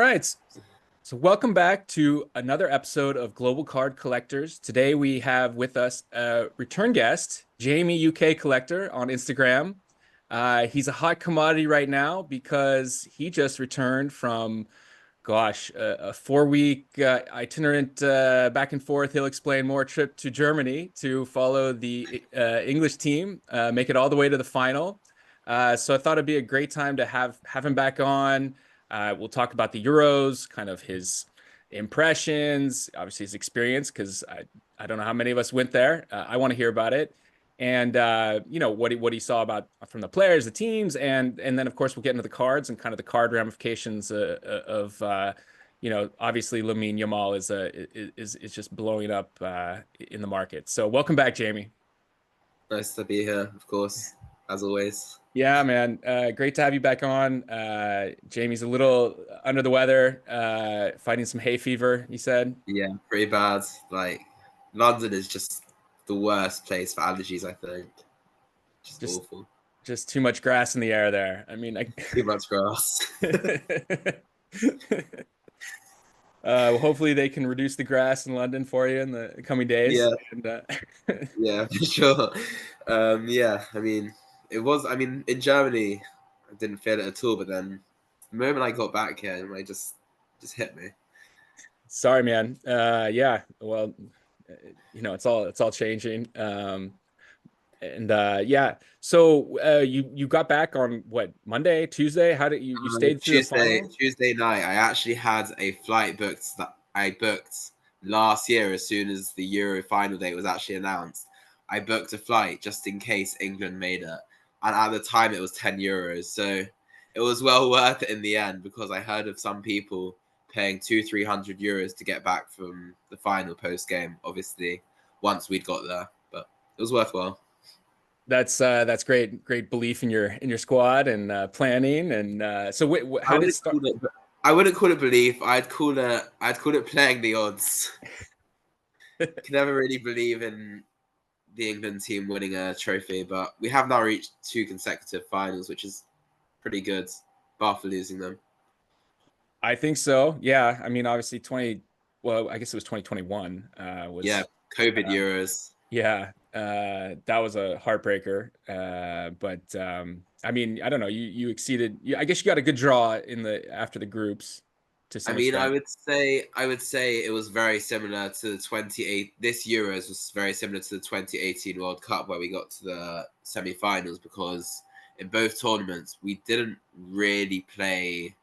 right. So welcome back to another episode of Global Card Collectors. Today we have with us a return guest, Jamie UK Collector on Instagram. He's a hot commodity right now because he just returned from, a 4 week itinerant back and forth. He'll explain more trip to Germany to follow the English team, make it all the way to the final. So I thought it'd be a great time to have him back on. We'll talk about the Euros, kind of his impressions, obviously his experience, because I don't know how many of us went there. I want to hear about it, and what he saw about from the players, the teams, and then of course we'll get into the cards and kind of the card ramifications of obviously Lamine Yamal is just blowing up in the market. So welcome back, Jamie. Nice to be here, of course, as always. Yeah, man. Great to have you back on. Jamie's a little under the weather, fighting some hay fever, he said. Yeah, pretty bad. Like, London is just the worst place for allergies, I think. Just Just awful. just too much grass in the air there. I mean, Too much grass. well, hopefully they can reduce the grass in London for you in the coming days. Yeah, And yeah, for sure. Yeah, in Germany, I didn't feel it at all, but then the moment I got back here, it just hit me. sorry, man. Yeah, well, it's all changing. And yeah, so you got back on what, Monday, Tuesday? How did you stayed through the final? Tuesday night, I actually had a flight booked that I booked last year as soon as the Euro final date was actually announced. I booked a flight just in case England made it, and at the time it was €10, so it was well worth it in the end because I heard of some people paying 200-300 euros to get back from the final post game. Obviously, once we'd got there, but it was worthwhile. That's great belief in your squad and planning. And so I how did it wouldn't start? call it. I wouldn't call it belief. I'd call it playing the odds. Can never really believe in the England team winning a trophy, but we have now reached two consecutive finals, which is pretty good, bar for losing them. I think so. Yeah. I mean, obviously 20, well, I guess it was 2021, Yeah, was, COVID uh, Euros. yeah, that was a heartbreaker. But I mean, I don't know. You exceeded. I guess you got a good draw in the after the groups to I some mean, extent. I would say it was very similar to the 28. This Euros was very similar to the 2018 World Cup where we got to the semi-finals because in both tournaments we didn't really play.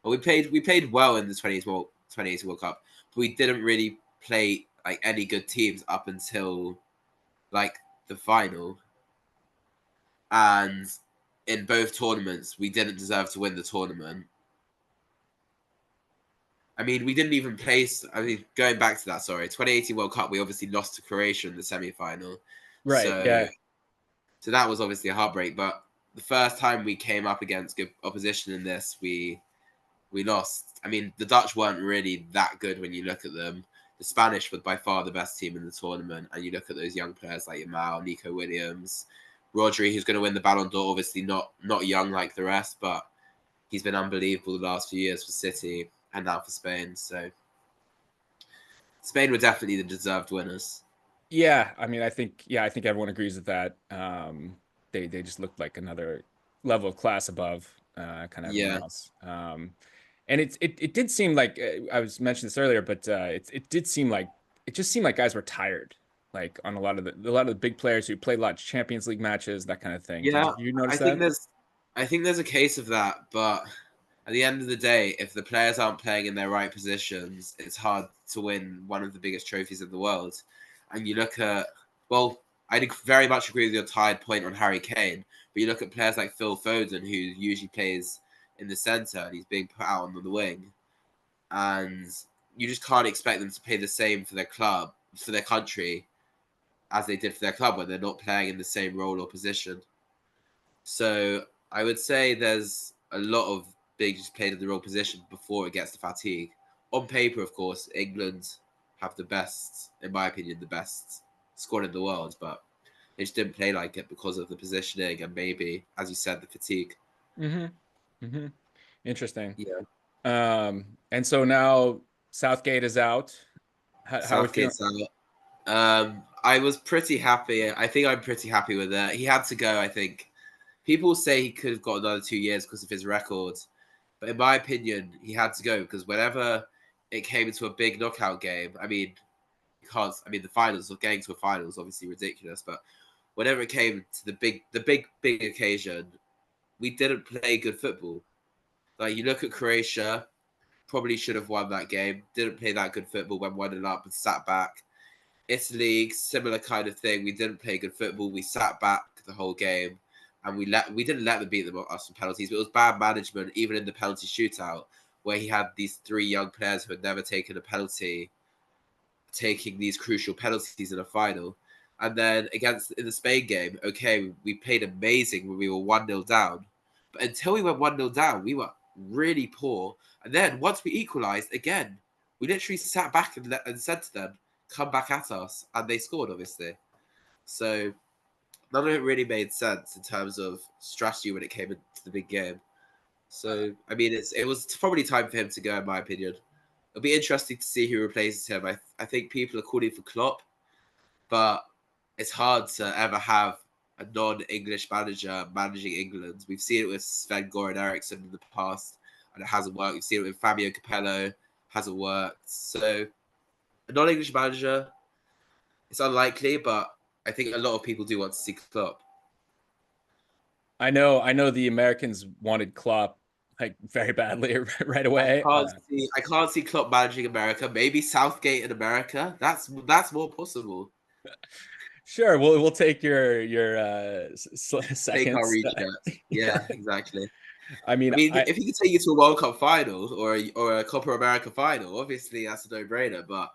Well, we played well in the 2018 World Cup, but we didn't really play like any good teams up until like the final. And in both tournaments, we didn't deserve to win the tournament. I mean, we didn't even place. I mean, going back to that, sorry, 2018 World Cup, we obviously lost to Croatia in the semi-final, Right. so Yeah. so that was obviously a heartbreak. But the first time we came up against good opposition in this, we lost. I mean, the Dutch weren't really that good when you look at them. The Spanish were by far the best team in the tournament, and you look at those young players like Yamal, Nico Williams, Rodri, who's going to win the Ballon d'Or. Obviously, not young like the rest, but he's been unbelievable the last few years for City and now for Spain. So Spain were definitely the deserved winners. Yeah. I mean, I think everyone agrees with that. They just looked like another level of class above kind of everyone Yeah, else. And it did seem like I was mentioning this earlier, but it just seemed like guys were tired, like on a lot of the big players who played a lot of Champions League matches, that kind of thing. Did yeah. you notice I think that? there's, I think there's a case of that, but at the end of the day, if the players aren't playing in their right positions, it's hard to win one of the biggest trophies in the world. And you look at, well, I very much agree with your tired point on Harry Kane, but you look at players like Phil Foden, who usually plays in the centre and he's being put out on the wing, and you just can't expect them to play the same for their club, for their country, as they did for their club when they're not playing in the same role or position. So I would say there's a lot of bigs played in the wrong position before it gets to fatigue. On paper, of course, England have the best, in my opinion, the best squad in the world, but they just didn't play like it because of the positioning and maybe, as you said, the fatigue. Mm-hmm. Mm-hmm. Interesting. Yeah. And so now Southgate is out. How are we feeling? Southgate's out. I was pretty happy. I think I'm pretty happy with it. He had to go. I think people say he could have got another 2 years because of his record, but in my opinion, he had to go because whenever it came into a big knockout game, I mean, because I mean the finals or getting to a final is obviously ridiculous, but whenever it came to the big occasion, we didn't play good football. Like you look at Croatia, probably should have won that game. Didn't play that good football when 1-0 up and sat back. Italy, similar kind of thing. We didn't play good football. We sat back the whole game, and we didn't let them beat them us from penalties. But it was bad management, even in the penalty shootout, where he had these three young players who had never taken a penalty, taking these crucial penalties in a final. And then against in the Spain game, okay, we played amazing when we were 1-0 down. But until we went 1-0 down, we were really poor. And then once we equalised again, we literally sat back and said to them, come back at us. And they scored, obviously. So none of it really made sense in terms of strategy when it came into the big game. So I mean, it was probably time for him to go, in my opinion. It'll be interesting to see who replaces him. I think people are calling for Klopp, but it's hard to ever have a non-English manager managing England. We've seen it with Sven Goran Eriksson in the past, and it hasn't worked. We've seen it with Fabio Capello, hasn't worked. So a non-English manager, it's unlikely, but I think a lot of people do want to see Klopp. I know the Americans wanted Klopp like very badly right away. I can't see Klopp managing America. Maybe Southgate in America. That's more possible. Sure, we'll take your Take our seconds. rejects. Yeah, exactly. I mean, I mean, I if he could take you to a World Cup final or a Copa America final, obviously that's a no-brainer. But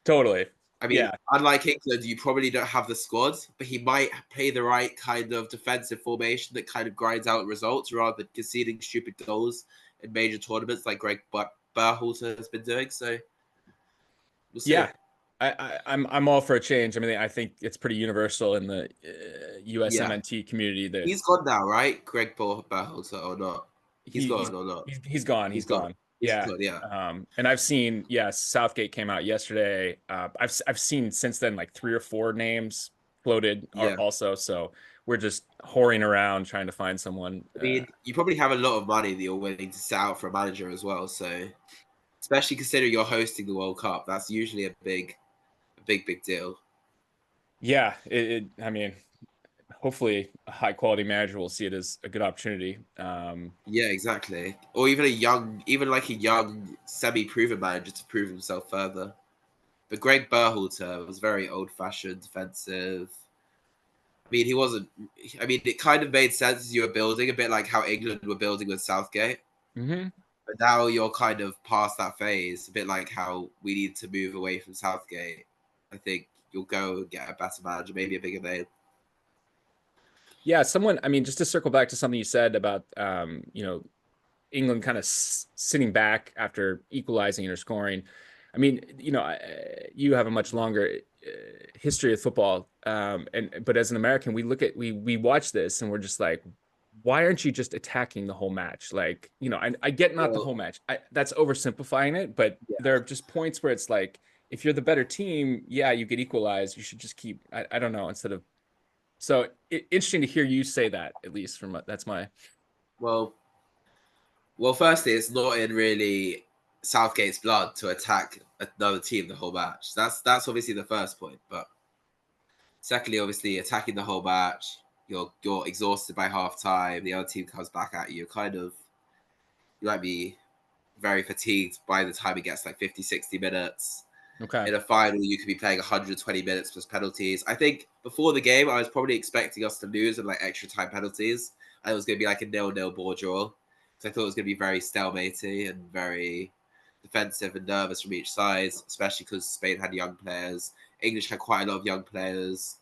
totally. I mean, Yeah. unlike England, you probably don't have the squad, but he might play the right kind of defensive formation that kind of grinds out results rather than conceding stupid goals in major tournaments like Greg Berhalter has been doing. So we'll see. Yeah. I'm all for a change. I mean, I think it's pretty universal in the Yeah, USMNT community that he's gone now, right? Greg Berhalter or not? He's he, he's gone or not? he's gone. He's He's gone. gone. He's Yeah. gone. Yeah. And I've seen, yes, Southgate came out yesterday. I've seen since then like three or four names floated are Yeah. also. So we're just whoring around trying to find someone. I mean, you probably have a lot of money that you're willing to set out for a manager as well. So, especially considering you're hosting the World Cup, that's usually a big deal. Yeah. I mean, hopefully a high quality manager will see it as a good opportunity. Yeah, exactly. Or even like a young, semi-proven manager to prove himself further. But Greg Berhalter was very old-fashioned, defensive. I mean, he wasn't. I mean, it kind of made sense as you were building, a bit like how England were building with Southgate. Mhm. But now you're kind of past that phase, a bit like how we need to move away from Southgate. I think you'll go and get a better manager, maybe a bigger name. Yeah, someone, I mean, just to circle back to something you said about, England kind of sitting back after equalizing or scoring. I mean, you have a much longer history of football, and but as an American, we watch this and we're just like, why aren't you just attacking the whole match? Like, I get not the Well, whole match. That's oversimplifying it, but yeah. there are just points where it's like, if you're the better team, yeah, you get equalized. You should just keep. I don't know, instead of. So interesting to hear you say that, at least from that's my. Well, well. Firstly, it's not in really Southgate's blood to attack another team the whole match. That's obviously the first point. But secondly, obviously, attacking the whole match, you're exhausted by half time. The other team comes back at you. You might be very fatigued by the time it gets like 50, 60 minutes. Okay. In a final, you could be playing 120 minutes plus penalties. I think before the game, I was probably expecting us to lose in like extra time penalties. And it was going to be like a nil-nil ball draw. So I thought it was going to be very stalematy and very defensive and nervous from each side, especially because Spain had young players. English had quite a lot of young players.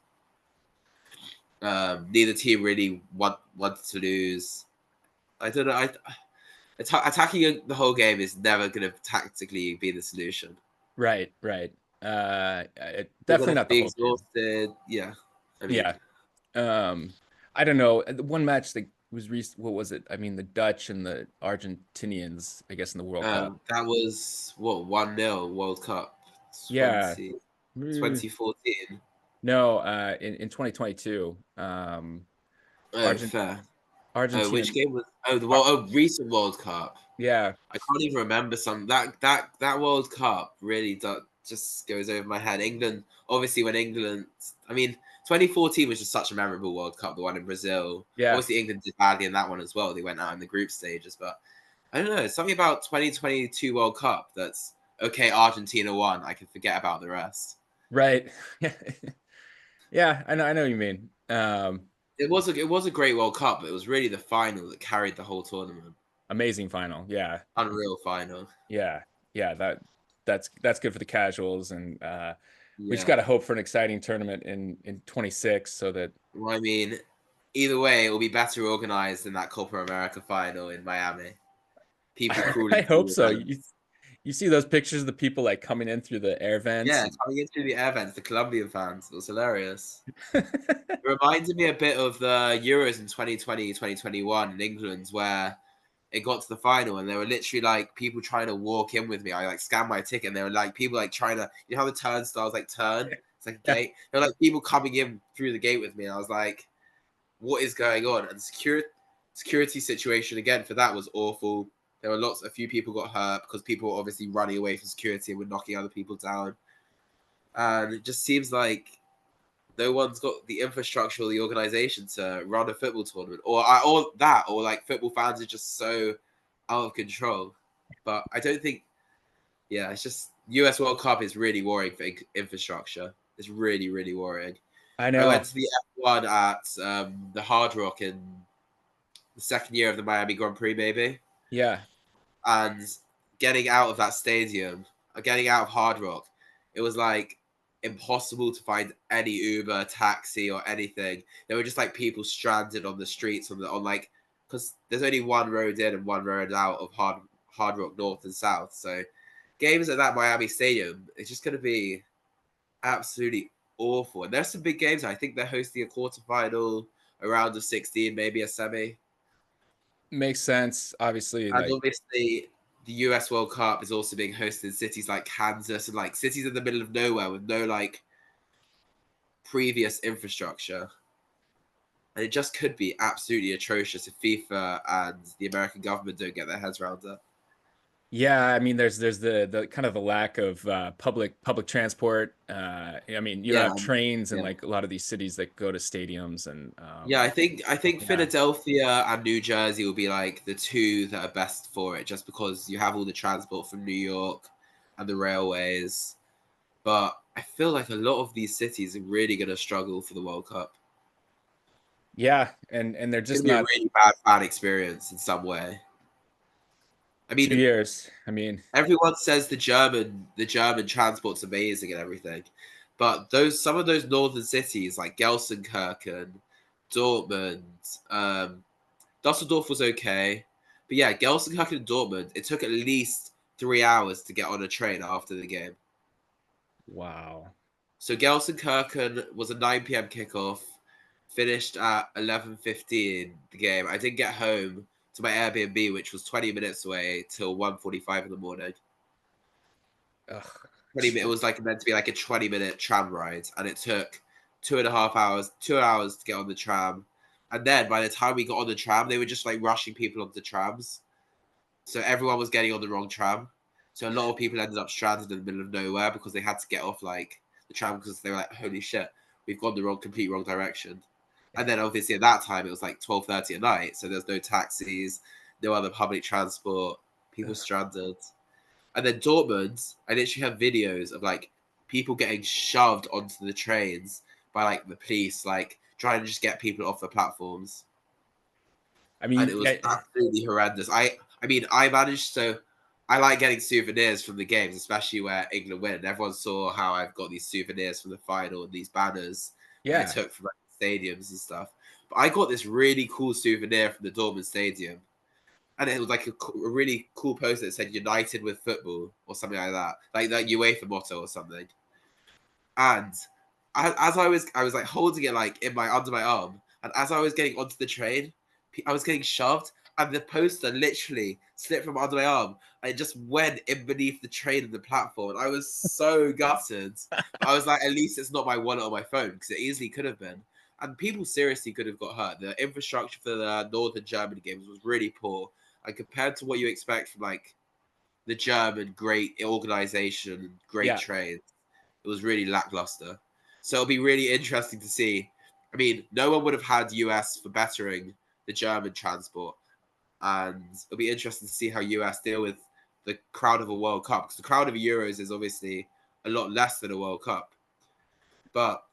Neither team really wanted to lose. I don't know. Attacking the whole game is never going to tactically be the solution. Right, right. You're going Definitely to not the be whole game. exhausted. Yeah. I mean, Yeah. Um, I don't know. The one match that what was it? I mean, the Dutch and the Argentinians, I guess, in the World Cup. That was what 1-0 World Cup Yeah. 20 Mm, 2014. no, in 2022, Oh, Argent fair. Oh, Argentina. which game was? Oh, Ar- recent World Cup. yeah, I can't even remember some that World Cup really just goes over my head. England, obviously, when England, I mean, 2014 was just such a memorable World Cup, the one in Brazil. yeah. Obviously, England did badly in that one as well. They went out in the group stages, but I don't know, something about 2022 World Cup that's okay. Argentina won. I can forget about the rest. Right. Yeah, I know what you mean. It was a great World Cup, but it was really the final that carried the whole tournament. Amazing final. Yeah. Unreal final. Yeah. Yeah, that's good for the casuals, and we just Yeah. got to hope for an exciting tournament in 26 so that Well, I mean, either way, it will be better organized than that Copa America final in Miami. People I crawling through hope the so. vents. You see those pictures of the people like coming in through the air vents Yeah, and coming into the air vents, the Colombian fans. It was hilarious. It reminded me a bit of the Euros in 2020, 2021 in England, where it got to the final and there were literally like people trying to walk in with me. I like scanned my ticket and there were like people like trying to, you know how the turnstiles like turn? It's like a yeah, gate. There were like people coming in through the gate with me. And I was like, what is going on? And security situation again for that was awful. There were a few people got hurt because people were obviously running away from security and were knocking other people down. And it just seems like no one's got the infrastructure or the organization to run a football tournament, or like football fans are just so out of control. But I don't think, yeah, it's just US World Cup is really worrying for infrastructure. It's really, really worrying. I I went know. to the F1 at the Hard Rock in the second year of the Miami Grand Prix, maybe, Yeah. and getting out of that stadium, getting out of Hard Rock, it was like impossible to find any Uber, taxi, or anything. There were just like people stranded on the streets on like because there's only one road in and one road out of Hard Rock North and South. So games at that Miami Stadium, it's just going to be absolutely awful. And there's some big games. I think they're hosting a quarterfinal, a round of 16, maybe a semi. Makes sense. Obviously, And like, obviously, the US World Cup is also being hosted in cities like Kansas and like cities in the middle of nowhere with no like previous infrastructure. And it just could be absolutely atrocious if FIFA and the American government don't get their heads around it. yeah, I mean, there's the kind of the lack of public transport. I mean, you don't Yeah, have trains in yeah. like a lot of these cities that go to stadiums, and Yeah, I think yeah, Philadelphia and New Jersey will be like the two that are best for it, just because you have all the transport from New York and the railways. But I feel like a lot of these cities are really going to struggle for the World Cup. yeah, and they're It's going just to be a not really bad fan experience in some way. I two mean, years. I mean, everyone says the German transport's amazing and everything, but those some of those northern cities like Gelsenkirchen, Dortmund, Dusseldorf was okay, but yeah, Gelsenkirchen and Dortmund, it took at least 3 hours to get on a train after the game. wow. So Gelsenkirchen was a 9 p.m. kickoff, finished at 11:15 the game. I didn't get home to my Airbnb, which was 20 minutes away, till 1:45 in the morning. Ugh. 20 minutes. It was like meant to be like a 20-minute tram ride, and it took 2.5 hours, 2 hours to get on the tram. And then by the time we got on the tram, they were just like rushing people onto trams. So everyone was getting on the wrong tram. So a lot of people ended up stranded in the middle of nowhere because they had to get off like the tram because they were like, "Holy shit, we've gone the complete wrong direction." And then obviously at that time it was like 12:30 at night, so there's no taxis, no other public transport, people Ugh. stranded. And then Dortmund, I literally have videos of like people getting shoved onto the trains by like the police, like trying to just get people off the platforms. I And mean, it was yeah, absolutely horrendous. I mean, I managed to. I like getting souvenirs from the games, especially where England win. And everyone saw how I've got these souvenirs from the final and these banners that I yeah. took from like, stadiums and stuff. But I got this really cool souvenir from the Dortmund Stadium, and it was like a really cool poster that said "United with Football" or something like that, like that UEFA motto or something. And as I was like holding it like in my under my arm, and as I was getting onto the train, I was getting shoved, and the poster literally slipped from under my arm, and it just went in beneath the train and the platform. And I was so gutted. But I was like, at least it's not my wallet or my phone, because it easily could have been. And people seriously could have got hurt. The infrastructure for the Northern Germany games was really poor. And compared to what you expect from like the German great organization and great Yeah. trains, it was really lackluster. So it'll be really interesting to see. I mean, no one would have had US for bettering the German transport, and it'll be interesting to see how US deal with the crowd of a World Cup, because the crowd of Euros is obviously a lot less than a World Cup, but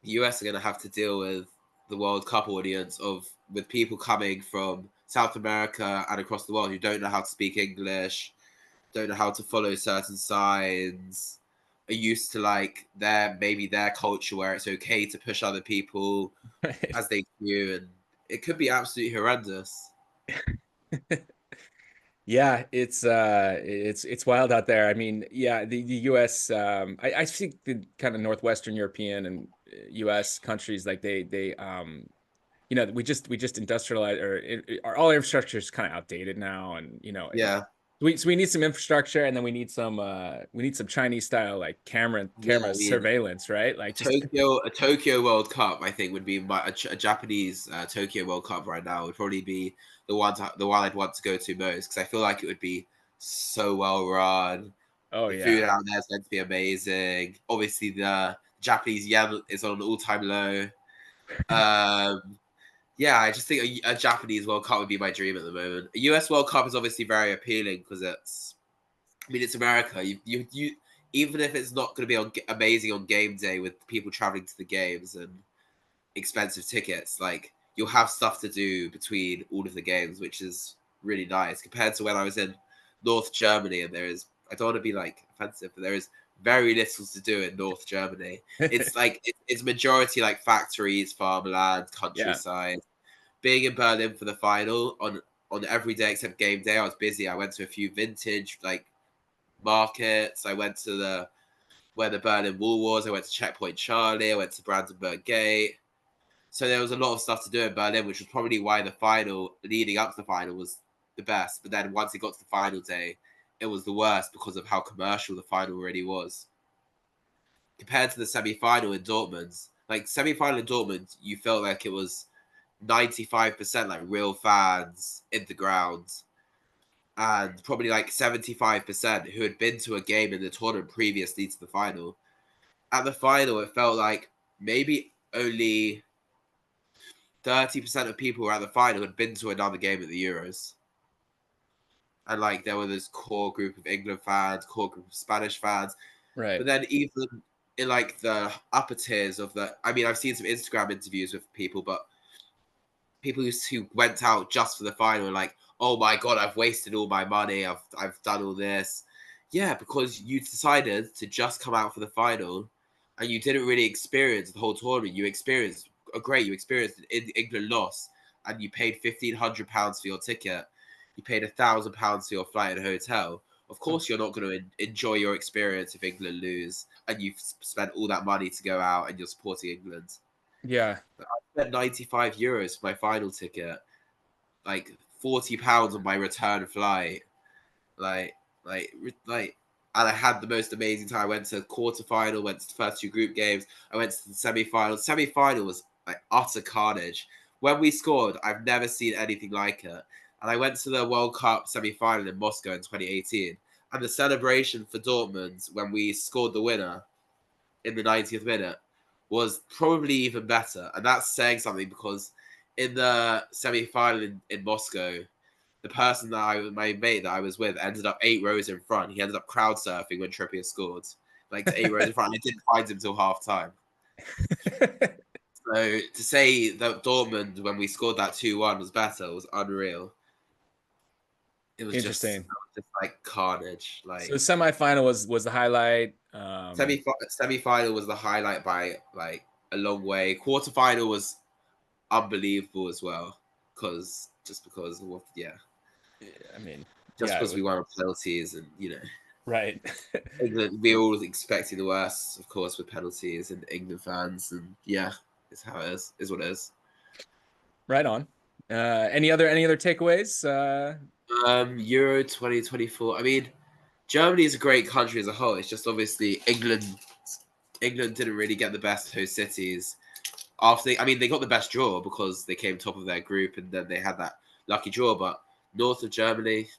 the US are going to have to deal with the World Cup audience of with people coming from South America and across the world who don't know how to speak English, don't know how to follow certain signs, are used to like their culture where it's okay to push other people as they do, and it could be absolutely horrendous. Yeah, it's wild out there. I mean, yeah, the US I think the kind of Northwestern European and US countries like they we just industrialize our all our infrastructure is kind of outdated now, and Yeah, we need some infrastructure, and then we need some Chinese style like yeah. camera I mean, surveillance, right? Like just A Tokyo World Cup, I think, would be a Japanese Tokyo World Cup right now. Would probably be the one I'd want to go to most, because I feel like it would be so well run. oh The yeah. food out there is going to be amazing. Obviously, the Japanese yen is on an all-time low. Um, yeah, I just think a Japanese World Cup would be my dream at the moment. A US World Cup is obviously very appealing because it's America. You even if it's not going to be amazing on game day with people traveling to the games and expensive tickets, like you'll have stuff to do between all of the games, which is really nice compared to when I was in North Germany. And there is, I don't want to be like offensive, but there is very little to do in North Germany. It's like it's majority like factories, farmland, Yeah. countryside. Being in Berlin for the final on every day except game day, I was busy. I went to a few vintage like markets. I went to the where the Berlin Wall was. I went to Checkpoint Charlie. I went to Brandenburg Gate. So there was a lot of stuff to do in Berlin, which was probably why the final, leading up to the final, was the best. But then once it got to the final day, it was the worst because of how commercial the final really was. Compared to the semi-final in Dortmund, like semi-final in Dortmund, you felt like it was 95% like real fans in the ground, and probably like 75% who had been to a game in the tournament previously to the final. At the final, it felt like maybe only 30% of people who were at the final had been to another game at the Euros. And like there were this core group of England fans, core group of Spanish fans. Right. But then even in like the upper tiers of the, I mean, I've seen some Instagram interviews with people, but people who went out just for the final are like, oh my god, I've wasted all my money, I've done all this. Yeah, because you decided to just come out for the final, and you didn't really experience the whole tournament. You experienced you experienced an England loss, and you paid £1,500 for your ticket. You paid £1,000 for your flight and hotel. Of course, you're not going to enjoy your experience if England lose, and you've spent all that money to go out and you're supporting England. Yeah. I spent €95 for my final ticket, like £40 on my return flight, like, like, like, and I had the most amazing time. I went to the quarterfinal, went to the first two group games. I went to the semi-final. Semi-final was like utter carnage. When we scored, I've never seen anything like it. And I went to the World Cup semi-final in Moscow in 2018, and the celebration for Dortmund when we scored the winner in the 90th minute was probably even better. And that's saying something because in the semi final in Moscow, the person my mate that I was with, ended up 8 rows in front. He ended up crowd surfing when Trippier scored, like to 8 rows in front. I didn't find him till half time. So to say that Dortmund, when we scored that 2-1, was better was unreal. Interesting. That was just like carnage. So Like semifinal was the highlight. semi final was the highlight by like a long way. Quarterfinal was unbelievable as well, because of what, yeah, I mean, just yeah, it because was we won on penalties, and right. England, we all expecting the worst, of course, with penalties and England fans, and yeah, it's how it is what it is. Right on. Any other takeaways? Euro 2024. I mean, Germany is a great country as a whole. It's just obviously England. England didn't really get the best host cities. I mean, they got the best draw because they came top of their group, and then they had that lucky draw. But north of Germany,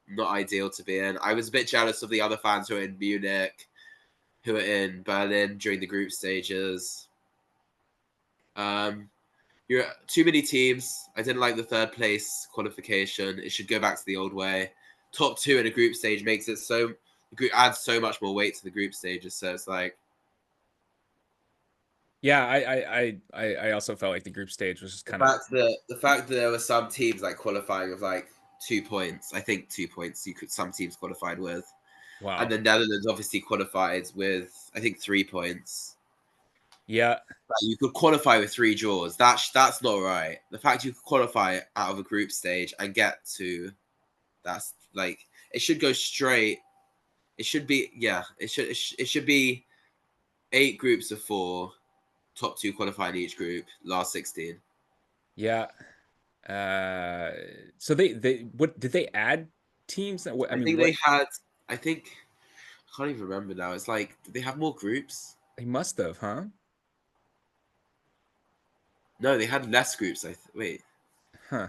not ideal to be in. I was a bit jealous of the other fans who were in Munich, who were in Berlin during the group stages. Um, you're too many teams. I didn't like the third place qualification. It should go back to the old way. Top two in a group stage makes it so the group adds so much more weight to the group stages. So it's like Yeah, I also felt like the group stage was just the kind of fact that there were some teams like qualifying with like 2 points. I think 2 points you could some teams qualified with, and wow. the Netherlands obviously qualified with I think 3 points. Yeah, Like, you could qualify with three draws. That's not right. The fact you could qualify out of a group stage and get to that's like it should go straight. It should be yeah. It should be 8 groups of 4, top two qualifying each group, last 16. yeah. Uh, so they what did they add teams? I I mean, think what they had. I think I can't even remember now. It's like did they have more groups? they must have, huh? No, they had less groups. Wait. Huh.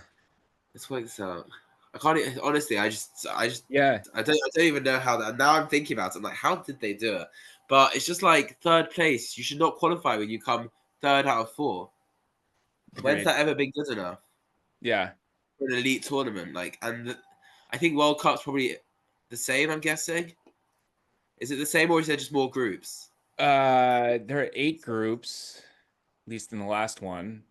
Let's work this out. I can't honestly. Yeah, I don't even know how that. Now I'm thinking about it. I'm like, how did they do it? But it's just like third place. You should not qualify when you come third out of 4. When's agreed. that ever been good enough Yeah. for an elite tournament? I think World Cup's probably the same. I'm guessing. Is it the same or is there just more groups? There are 8 groups, at least in the last one.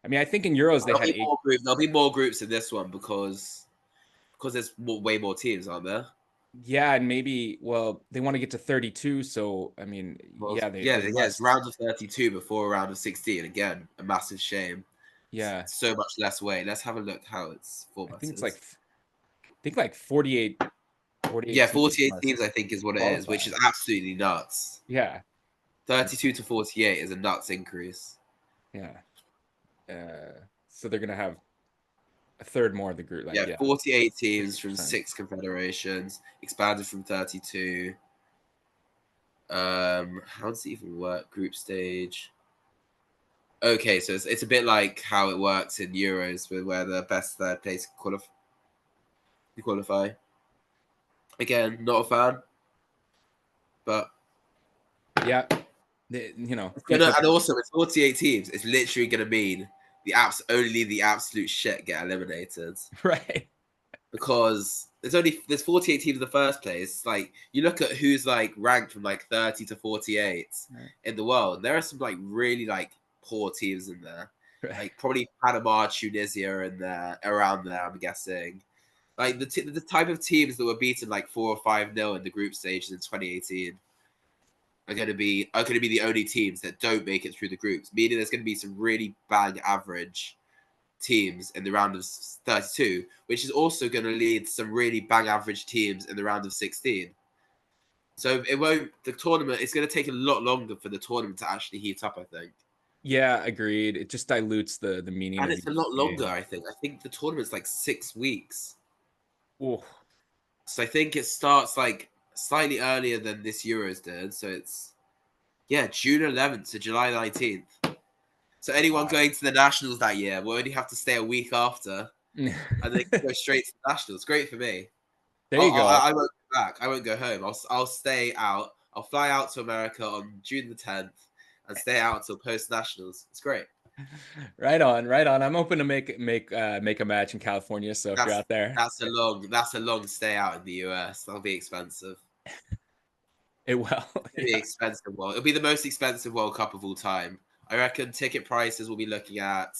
I mean, I think in Euros they There'll had be eight. more groups. There'll be more groups in this one because there's way more teams, aren't there? Yeah, and maybe, well, they want to get to 32, so I mean, Well, yeah, yeah, they yeah. It's must. round of 32 before a round of 16. Again, a massive shame. Yeah. So much less weight. Let's have a look how it's I think it's formatted. like I think like 48 Yeah, teams 48 must teams, I think, is what it is, which qualify. is absolutely nuts. Yeah. 32 to 48 is a nuts increase. Yeah. So they're gonna have a third more of the group, like Yeah, yeah, 48 teams from 60%. 6 confederations, expanded from 32. How does it even work? Group stage. Okay, so it's a bit like how it works in Euros, where the best third place qualify. Again, not a fan, but Yeah. it's gonna, People and also with 48 teams, it's literally gonna mean only the absolute shit get eliminated right. because there's 48 teams in the first place. Like you look at who's like ranked from like 30 to 48 Right. in the world. There are some like really like poor teams in there, Right. like probably Panama, Tunisia, in there around there. I'm guessing. Like the type of teams that were beaten like 4 or 5-0 in the group stages in 2018 are going to be the only teams that don't make it through the groups. Meaning there's going to be some really bang average teams in the round of 32, which is also going to lead some really bang average teams in the round of 16. So it won't. The tournament. It's going to take a lot longer for the tournament to actually heat up. I think, Yeah, agreed. It just dilutes the meaning and of it's a each lot longer. game. I think the tournament's like 6 weeks. Oh, So I think it starts like slightly earlier than this Euros did. So it's June 11th to July 19th. So anyone wow. going to the nationals that year will only have to stay a week after, and they can go straight to the nationals. Great for me. There you go. I won't go back. I won't go home. I'll stay out. I'll fly out to America on June the 10th and stay out until post nationals. It's great. Right on, right on. I'm open to make a match in California, so if you're That's out there, that's a long stay out in the US. That'll be expensive. it will. It'll be Yeah. expensive. It'll be the most expensive World Cup of all time. I reckon ticket prices we'll be looking at,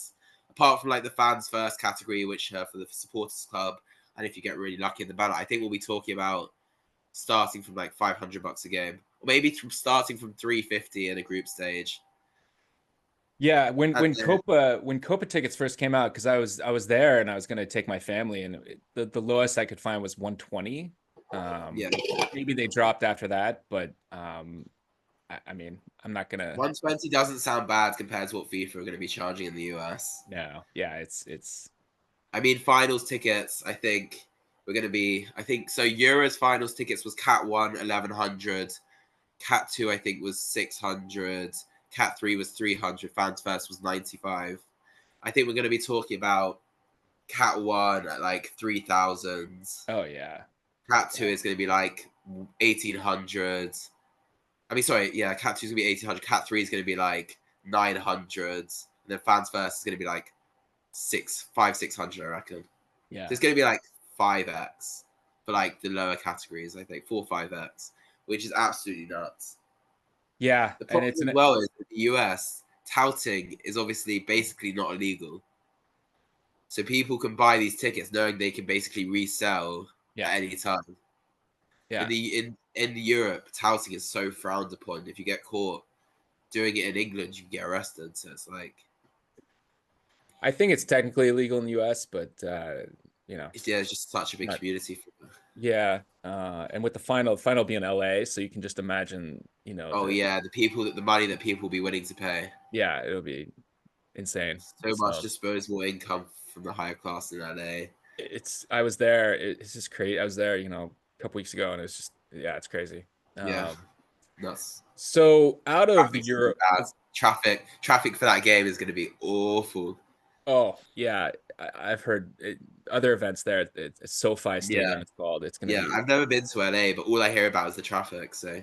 apart from like the fans first category, which for the supporters club, and if you get really lucky in the ballot, I think we'll be talking about starting from like $500 a game, or maybe starting from 350 in a group stage. Yeah, when And when then, Copa tickets first came out, because I was there and I was gonna take my family, and the lowest I could find was 120. yeah, Maybe they dropped after that, but I mean, I'm not gonna. 120 doesn't sound bad compared to what FIFA are going to be charging in the US. No, yeah, it's I mean, finals tickets. I think we're gonna be. I think so. Euros finals tickets was Cat 1 1100, Cat 2 I think was 600, Cat 3 was 300, Fans First was 95. I think we're gonna be talking about Cat 1 at like 3,000. Oh yeah. Cat 2 Yeah. is gonna be like 1800. I mean, sorry, yeah, Cat 2 is gonna be 1800. Cat 3 is gonna be like 900. And then Fans First is gonna be like 600, I reckon. So Yeah. it's going to be like 5x for like the lower categories, I think 4 or 5x, which is absolutely nuts. Yeah. The And problem it's as an well is in the US, touting is obviously basically not illegal. So people can buy these tickets knowing they can basically resell yeah. at any time. Yeah. In Europe, touting is so frowned upon. If you get caught doing it in England, you can get arrested. So it's like I think it's technically illegal in the US, but yeah, it's just such a big not community. yeah. And with the final being LA, so you can just imagine, Oh yeah, the money that people will be willing to pay. yeah, it'll be insane. So much So disposable income from the higher class in LA. I was there. It's just crazy. I was there, a couple weeks ago, and it's just yeah, it's crazy. Yeah, Um, nuts. so out of the Traffic's gonna be Europe, bad. Traffic for that game is gonna be awful. oh yeah, I've heard other events there. It's SoFi Yeah, Stadium. It's called. It's gonna yeah. be I've never been to LA, but all I hear about is the traffic. So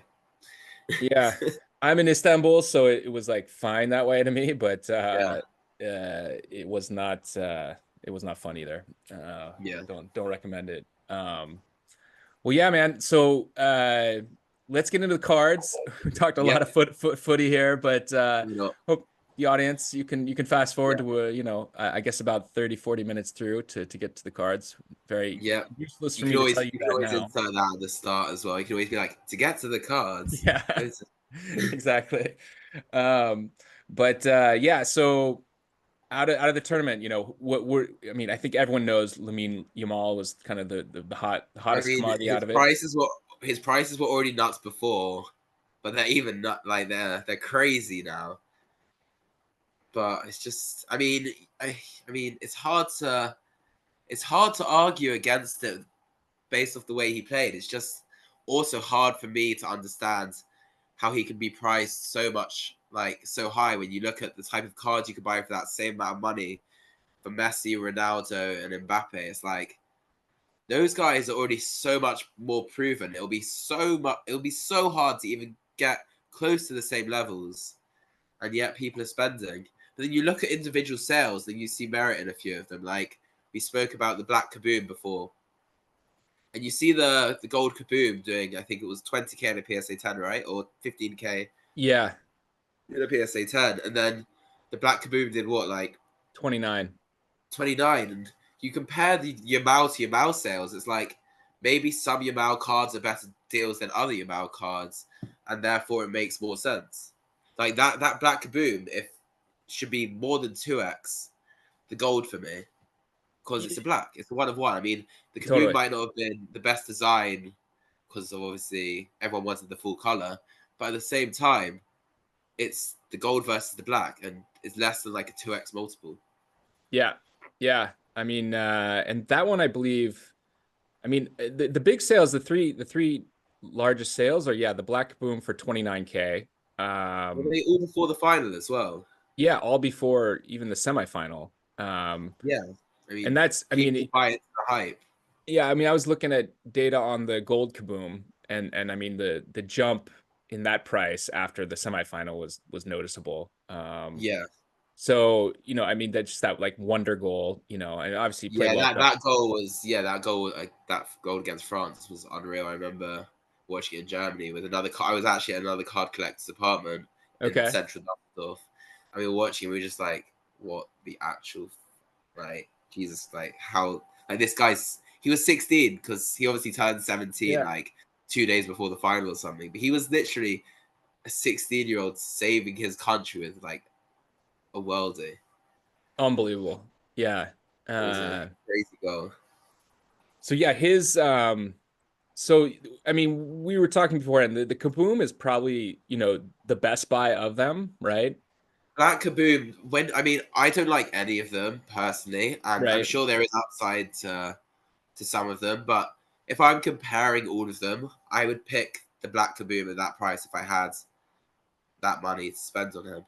yeah. I'm in Istanbul, so it was like fine that way to me, but yeah, it was not fun either. yeah, Don't recommend it. Well, yeah, man. So let's get into the cards. We talked a lot yep. of footy here, but You know, hope the audience you can fast forward yeah, to I guess about 30-40 minutes through to get to the cards. Very yeah. useless for me to tell you You can that always now. insert that at the start as well. You can always be like, to get to the cards, Yeah, go to exactly. Um, but yeah, so out of the tournament, what were I mean, I think everyone knows Lamine Yamal was kind of the I hottest mean, commodity out of it. his prices were already nuts before, but they're even nut like they're crazy now. But it's just, I mean, it's hard to argue against it based off the way he played. It's just also hard for me to understand how he can be priced so much like so high when you look at the type of cards you could buy for that same amount of money for Messi, Ronaldo, and Mbappe. It's like those guys are already so much more proven. It'll be so hard to even get close to the same levels, and yet people are spending. But then you look at individual sales, then you see merit in a few of them. Like we spoke about the Black Kaboom before, and you see the gold Kaboom doing. I think it was 20K in a PSA 10, right, or 15K Yeah, in a PSA 10, and then the Black Kaboom did what, like 29. 29. And you compare the Yamal to Yamal sales, it's like maybe some Yamal cards are better deals than other Yamal cards, and therefore it makes more sense. Like that Black Kaboom, if should be more than 2x the gold for me because it's a black. It's a one of one. I mean, the Kaboom Totally. might not have been the best design because obviously everyone wanted the full color, but at the same time, it's the gold versus the black, and it's less than like a 2x multiple. Yeah. Yeah. I mean, and that one I believe, I mean, the big sales, the three largest sales are yeah, the Black Boom for 29K. Were Um, they all before the final as well? yeah, all before even the semifinal. Yeah. I And mean, that's, I mean, people buy it for the hype. yeah, I mean, I was looking at data on the gold Kaboom, and I mean the jump in that price after the semifinal was noticeable. Yeah. So I mean, that's just that like wonder goal, and obviously he played Yeah, well throughout. that goal like that goal against France was unreal. I remember watching it in Germany with another I was actually at another card collector's apartment in Okay. central Düsseldorf. And we were watching, we were just like, what the actual like Jesus, like how like this guy's he was 16 because he obviously turned 17 Yeah. like 2 days before the final or something. But he was literally a 16-year-old saving his country with like a worldie. Unbelievable. Yeah. It was a Uh, crazy goal. so yeah, his so I mean, we were talking before, and the Kaboom is probably, the best buy of them, right? Black Kaboom. I don't like any of them personally, and I'm Right. sure there is upside to some of them. But if I'm comparing all of them, I would pick the Black Kaboom at that price if I had that money to spend on him.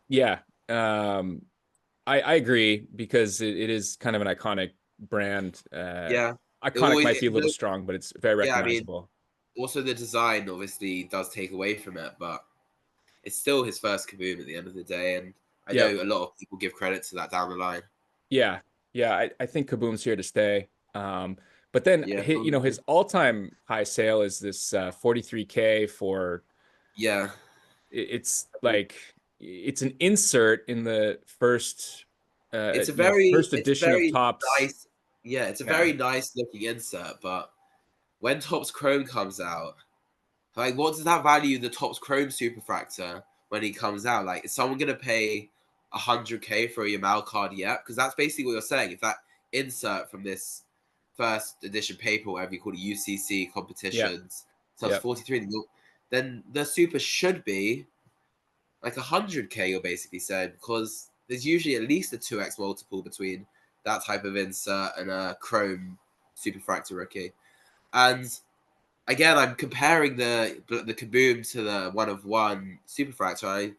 Yeah. Um, I agree because it is kind of an iconic brand. Yeah, it Iconic always. might be a little strong, but it's very Yeah, I mean, recognizable. also the design obviously does take away from it, but it's still his first Kaboom at the end of the day, and I Yep. know a lot of people give credit to that down the line. Yeah. Yeah. I think Kaboom's here to stay. But then Yeah, his probably. all-time high sale is this 43K for Yeah, it's like it's an insert in the first first it's a edition of very Topps. nice. Yeah, it's a Yeah. very nice looking insert, but when Topps Chrome comes out, like, what does that value the Topps Chrome Superfractor when he comes out? Like, is someone gonna pay 100K for a Yamal card yet? Because that's basically what you're saying. If that insert from this first edition paper, whatever you call it, UCC Yeah. competitions, sells Yeah. 43, then the super should be like 100K. You're basically saying, because there's usually at least a 2x multiple between that type of insert and a Chrome Superfractor rookie. And again, I'm comparing the Kaboom to the one of one Superfractor.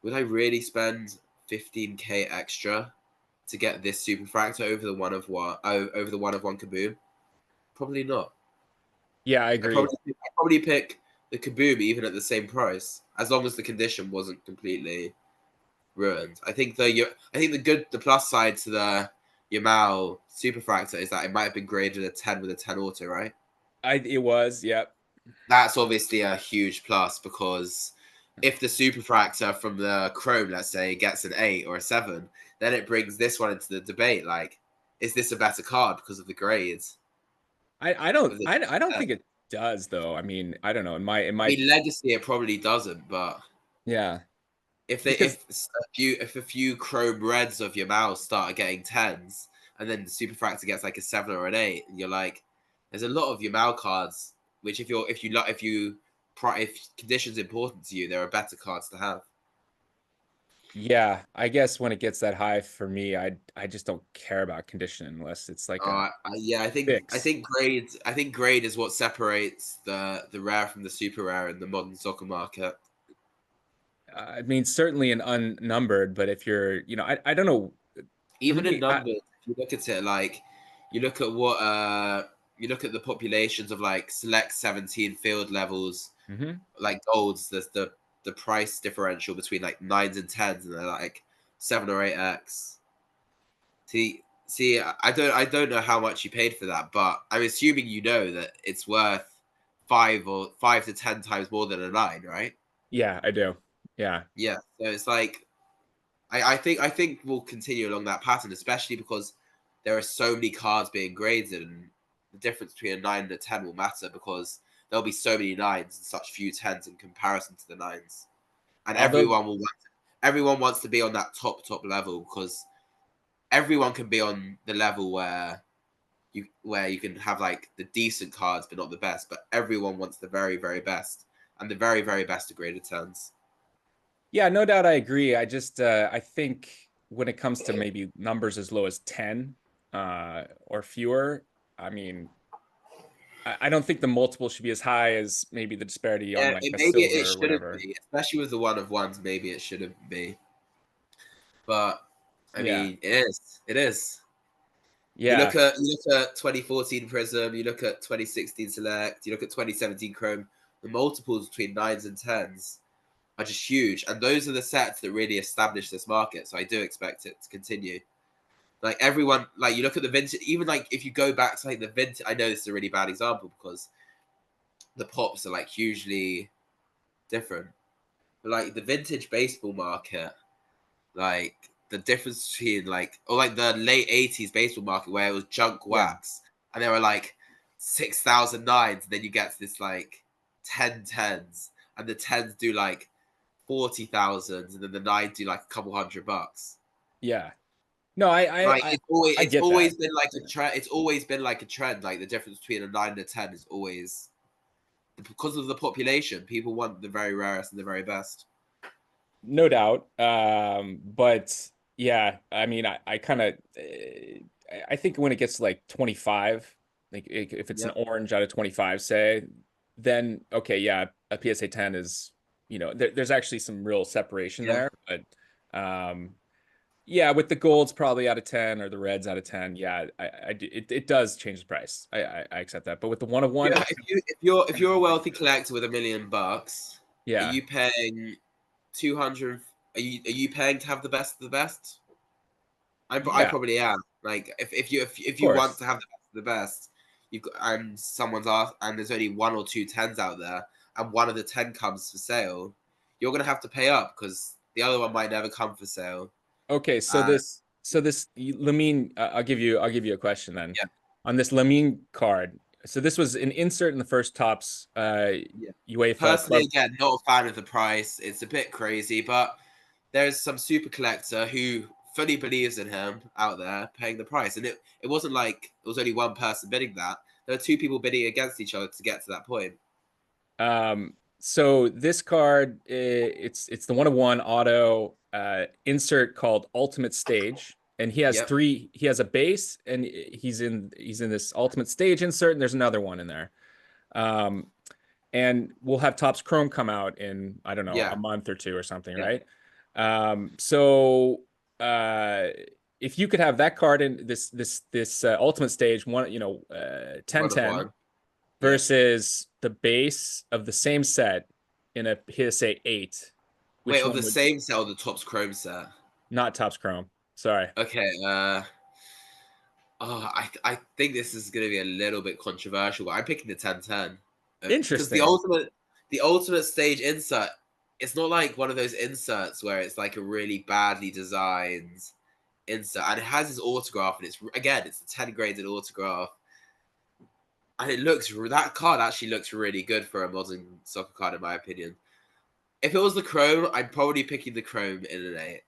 Would I really spend 15K extra to get this Superfractor over the one of one over the one of one Kaboom? Probably not. Yeah, I I agree. probably pick the Kaboom even at the same price, as long as the condition wasn't completely ruined. I think the plus side to the Yamal Superfractor is that it might have been graded a 10 with a 10 auto, right? It was, yep. That's obviously a huge plus, because if the superfractor from the Chrome, let's say, gets an 8 or a 7, then it brings this one into the debate. Like, is this a better card because of the grades? Of the, I don't I think it does though. I mean, I don't know. In my mean, Legacy, it probably doesn't, but yeah, if they because if a few Chrome Reds of your mouse start getting 10s, and then the superfractor gets like a 7 or an 8, and you're like, there's a lot of your Mal cards which, if conditions important to you, there are better cards to have. yeah, I guess when it gets that high for me, I just don't care about condition unless it's like a Yeah, fix. I think grade is what separates the rare from the super rare in the modern soccer market. I mean, certainly an unnumbered, but if you're, I don't know. For Even in me, numbers, if you look at it, like, you look at what you look at the populations of like select 17 field levels, mhm. like golds, the price differential between like nines and tens, and they're like 7 or 8x. I don't know how much you paid for that, but I'm assuming you know that it's worth 5 to 10 times more than a nine, right? Yeah, I do. Yeah, Yeah. So it's like, I think we'll continue along that pattern, especially because there are so many cards being graded, and the difference between a 9 and a 10 will matter, because there'll be so many nines and such few tens in comparison to the nines, and although everyone wants to be on that top level, because everyone can be on the level where you can have like the decent cards but not the best, but everyone wants the very very best, and the very very best are graded tens. yeah, no doubt I agree. I just I think when it comes to maybe numbers as low as 10 or fewer, I mean, I don't think the multiple should be as high as maybe the disparity on Yeah, like a maybe it silver or shouldn't whatever. be, especially with the one of ones. Maybe it shouldn't be, but I Yeah. mean, it is. It is. Yeah. You look at 2014 Prism. You look at 2016 Select. You look at 2017 Chrome. The multiples between nines and tens are just huge, and those are the sets that really establish this market. So I do expect it to continue. Like, everyone, like, you look at the vintage. Even like if you go back to like the vintage, I know this is a really bad example because the pops are like hugely different. But like the vintage baseball market, like the difference between like the late 80s baseball market where it was junk Yeah. wax, and there were like 6,000 nines, and then you get to this like 10 tens, and the tens do like 40,000, and then the nines do like a couple $100. Yeah. No, Like, I it's get that. always been like a trend. It's always been like a trend. Like, the difference between a 9 and a 10 is always because of the population. People want the very rarest and the very best. no doubt. But yeah, I mean, I kind of, I think when it gets to like 25, like if it's an Yep. orange out of 25, say, then okay, yeah, a PSA 10 is, there's actually some real separation Yeah. there. But yeah, with the golds probably out of 10 or the reds out of 10, yeah, it does change the price. I accept that. But with the one of one, Yeah. it's If you're a wealthy collector with $1 million, are yeah, you paying 200? Are you paying to have the best of the best? I yeah, of probably am. Like if you want course. to have the best, you've got, and someone's asked, and there's only one or two tens out there, and one of the 10 comes for sale, you're gonna have to pay up because the other one might never come for sale. Okay, Uh, so this Lamine, I'll give you a question then yeah, on this Lamine card. So this was an insert in the first Topps yeah. UEFA Personally, club. again, not a fan of the price. It's a bit crazy, but there's some super collector who fully believes in him out there paying the price, and it wasn't like it was only one person bidding that. There were two people bidding against each other to get to that point. So this card, it's the one of one auto insert called Ultimate Stage, and he has Yep. three. He has a base, and he's in this Ultimate Stage insert, and there's another one in there. Um, and we'll have Topps Chrome come out in, I don't know, a Yeah. month or two or something, Yeah. right? So uh, if you could have that card in this Ultimate Stage one, 10 One of 10 one. Yeah. versus the base of the same set in a PSA 8, Wait, which of one the would same set or the Topps Chrome set? not Topps Chrome? Sorry. Okay. I think this is going to be a little bit controversial, but I'm picking the 1010 because Interesting. the ultimate stage insert. It's not like one of those inserts where it's like a really badly designed insert, and it has his autograph, and it's a 10 graded autograph, and that card actually looks really good for a modern soccer card, in my opinion. If it was the Chrome, I'm probably picking the Chrome in an 8.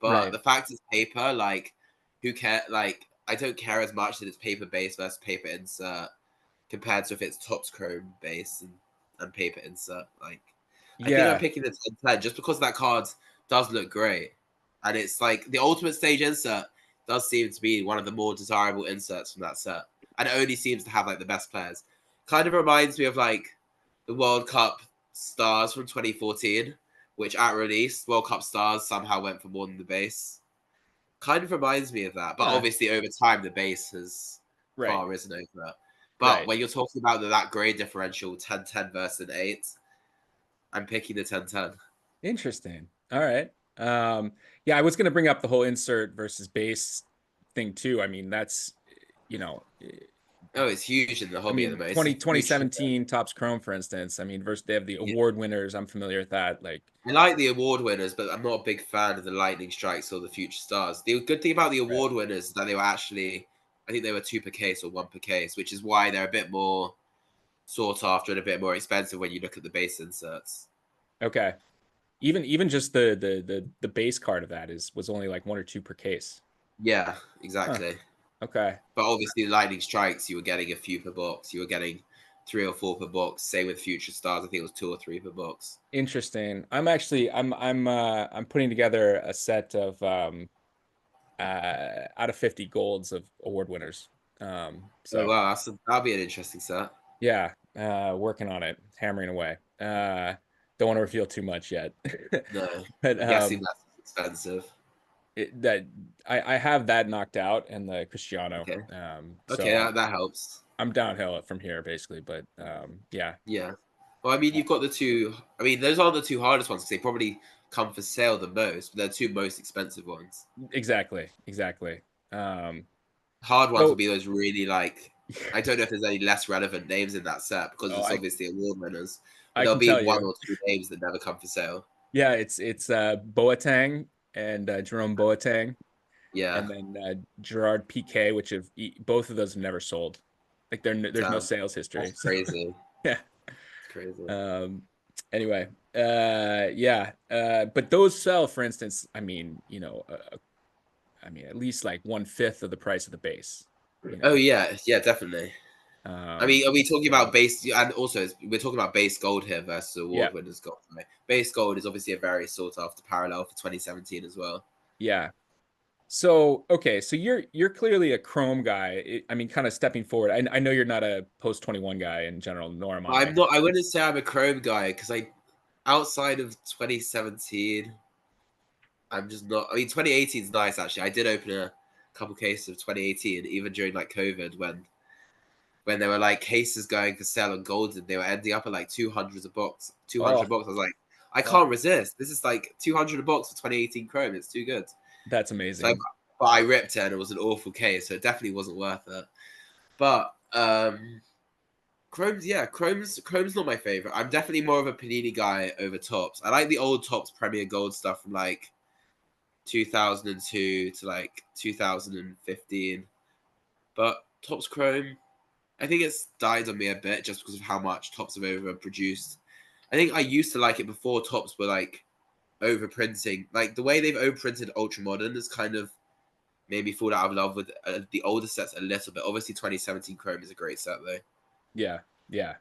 But Right. the fact it's paper, like, who care? Like, I don't care as much that it's paper base versus paper insert compared to if it's Topps Chrome base and paper insert. Like, I think I'm Yeah. picking the 1010 just because that card does look great. And it's like the ultimate stage insert does seem to be one of the more desirable inserts from that set. And it only seems to have like the best players. Kind of reminds me of like the World Cup stars from 2014, which at release, World Cup stars somehow went for more than the base. Kind of reminds me of that. But Huh. obviously, over time, the base has Right. far risen over that. But Right. when you're talking about that grade differential, 1010 versus an 8, I'm picking the 1010. Interesting. All right. Yeah, I was going to bring up the whole insert versus base thing too. I mean, that's, you know, Oh, it's huge in the hobby at the moment. It's a twenty huge. seventeen Topps Chrome, for instance. I mean, versus they have the Yeah. award winners. I'm familiar with that. Like, I like the award winners, but I'm not a big fan of the lightning strikes or the future stars. The good thing about the right. award winners is that they were actually, I think they were two per case or one per case, which is why they're a bit more sought after and a bit more expensive when you look at the base inserts. Okay. Even just the base card of that was only like one or two per case. Yeah, Huh. exactly. Okay. But obviously, the lightning strikes, you were getting a few per box. You were getting three or four per box. Same with future stars. I think it was two or three per box. Interesting. I'm putting together a set of out of 50 golds of award winners. Oh So wow, that'll be an interesting set. yeah, working on it, hammering away. Don't want to reveal too much yet. No, But I'm guessing that's expensive. that I have that knocked out and the Cristiano. Okay, So okay, that helps. I'm downhill from here basically, but yeah, Yeah. Well, I mean, you've got the two. I mean, those aren't the two hardest ones because they probably come for sale the most, but they're two most expensive ones. exactly, exactly. Um, Hard ones will so be those really like. I don't know if there's any less relevant names in that set because oh, it's obviously award winners, but I there'll can be tell one you. or two names that never come for sale. Yeah, it's Boateng and Jerome Boateng, Yeah, and then Gerard PK, which both of those have never sold. Like there's no damn, sales that's history. So crazy. yeah. It's crazy. Um, anyway, yeah. But those sell, for instance. I mean, at least like one fifth of the price of the base. You Oh know. yeah, yeah, definitely. I mean, are we talking about base? And also, we're talking about base gold here versus Yeah, award winners gold. Right? Base gold is obviously a very sought after parallel for 2017 as well. yeah. So okay, so you're clearly a Chrome guy. I mean, kind of stepping forward. I know you're not a post 21 guy in general, nor am But I. I'm not. I wouldn't say I'm a Chrome guy because outside of 2017, I'm just not. I mean, 2018 is nice actually. I did open a couple cases of 2018, even during like COVID when there were like cases going for sale on Golden, they were ending up at like 200 a box. 200 Oh, a box. I was like, I oh, can't resist. This is like 200 a box for 2018 Chrome. It's too good. that's So, amazing. but I ripped it, and it was an awful case, so it definitely wasn't worth it. But Chrome's not my favorite. I'm definitely more of a Panini guy over Tops. I like the old Tops Premier Gold stuff from like 2002 to like 2015. But Tops Chrome, I think it's died on me a bit just because of how much Tops have overproduced. I think I used to like it before Tops were like overprinting. Like the way they've overprinted Ultra Modern has kind of made me fall out of love with the older sets a little bit. Obviously, 2017 Chrome is a great set though. Yeah, yeah.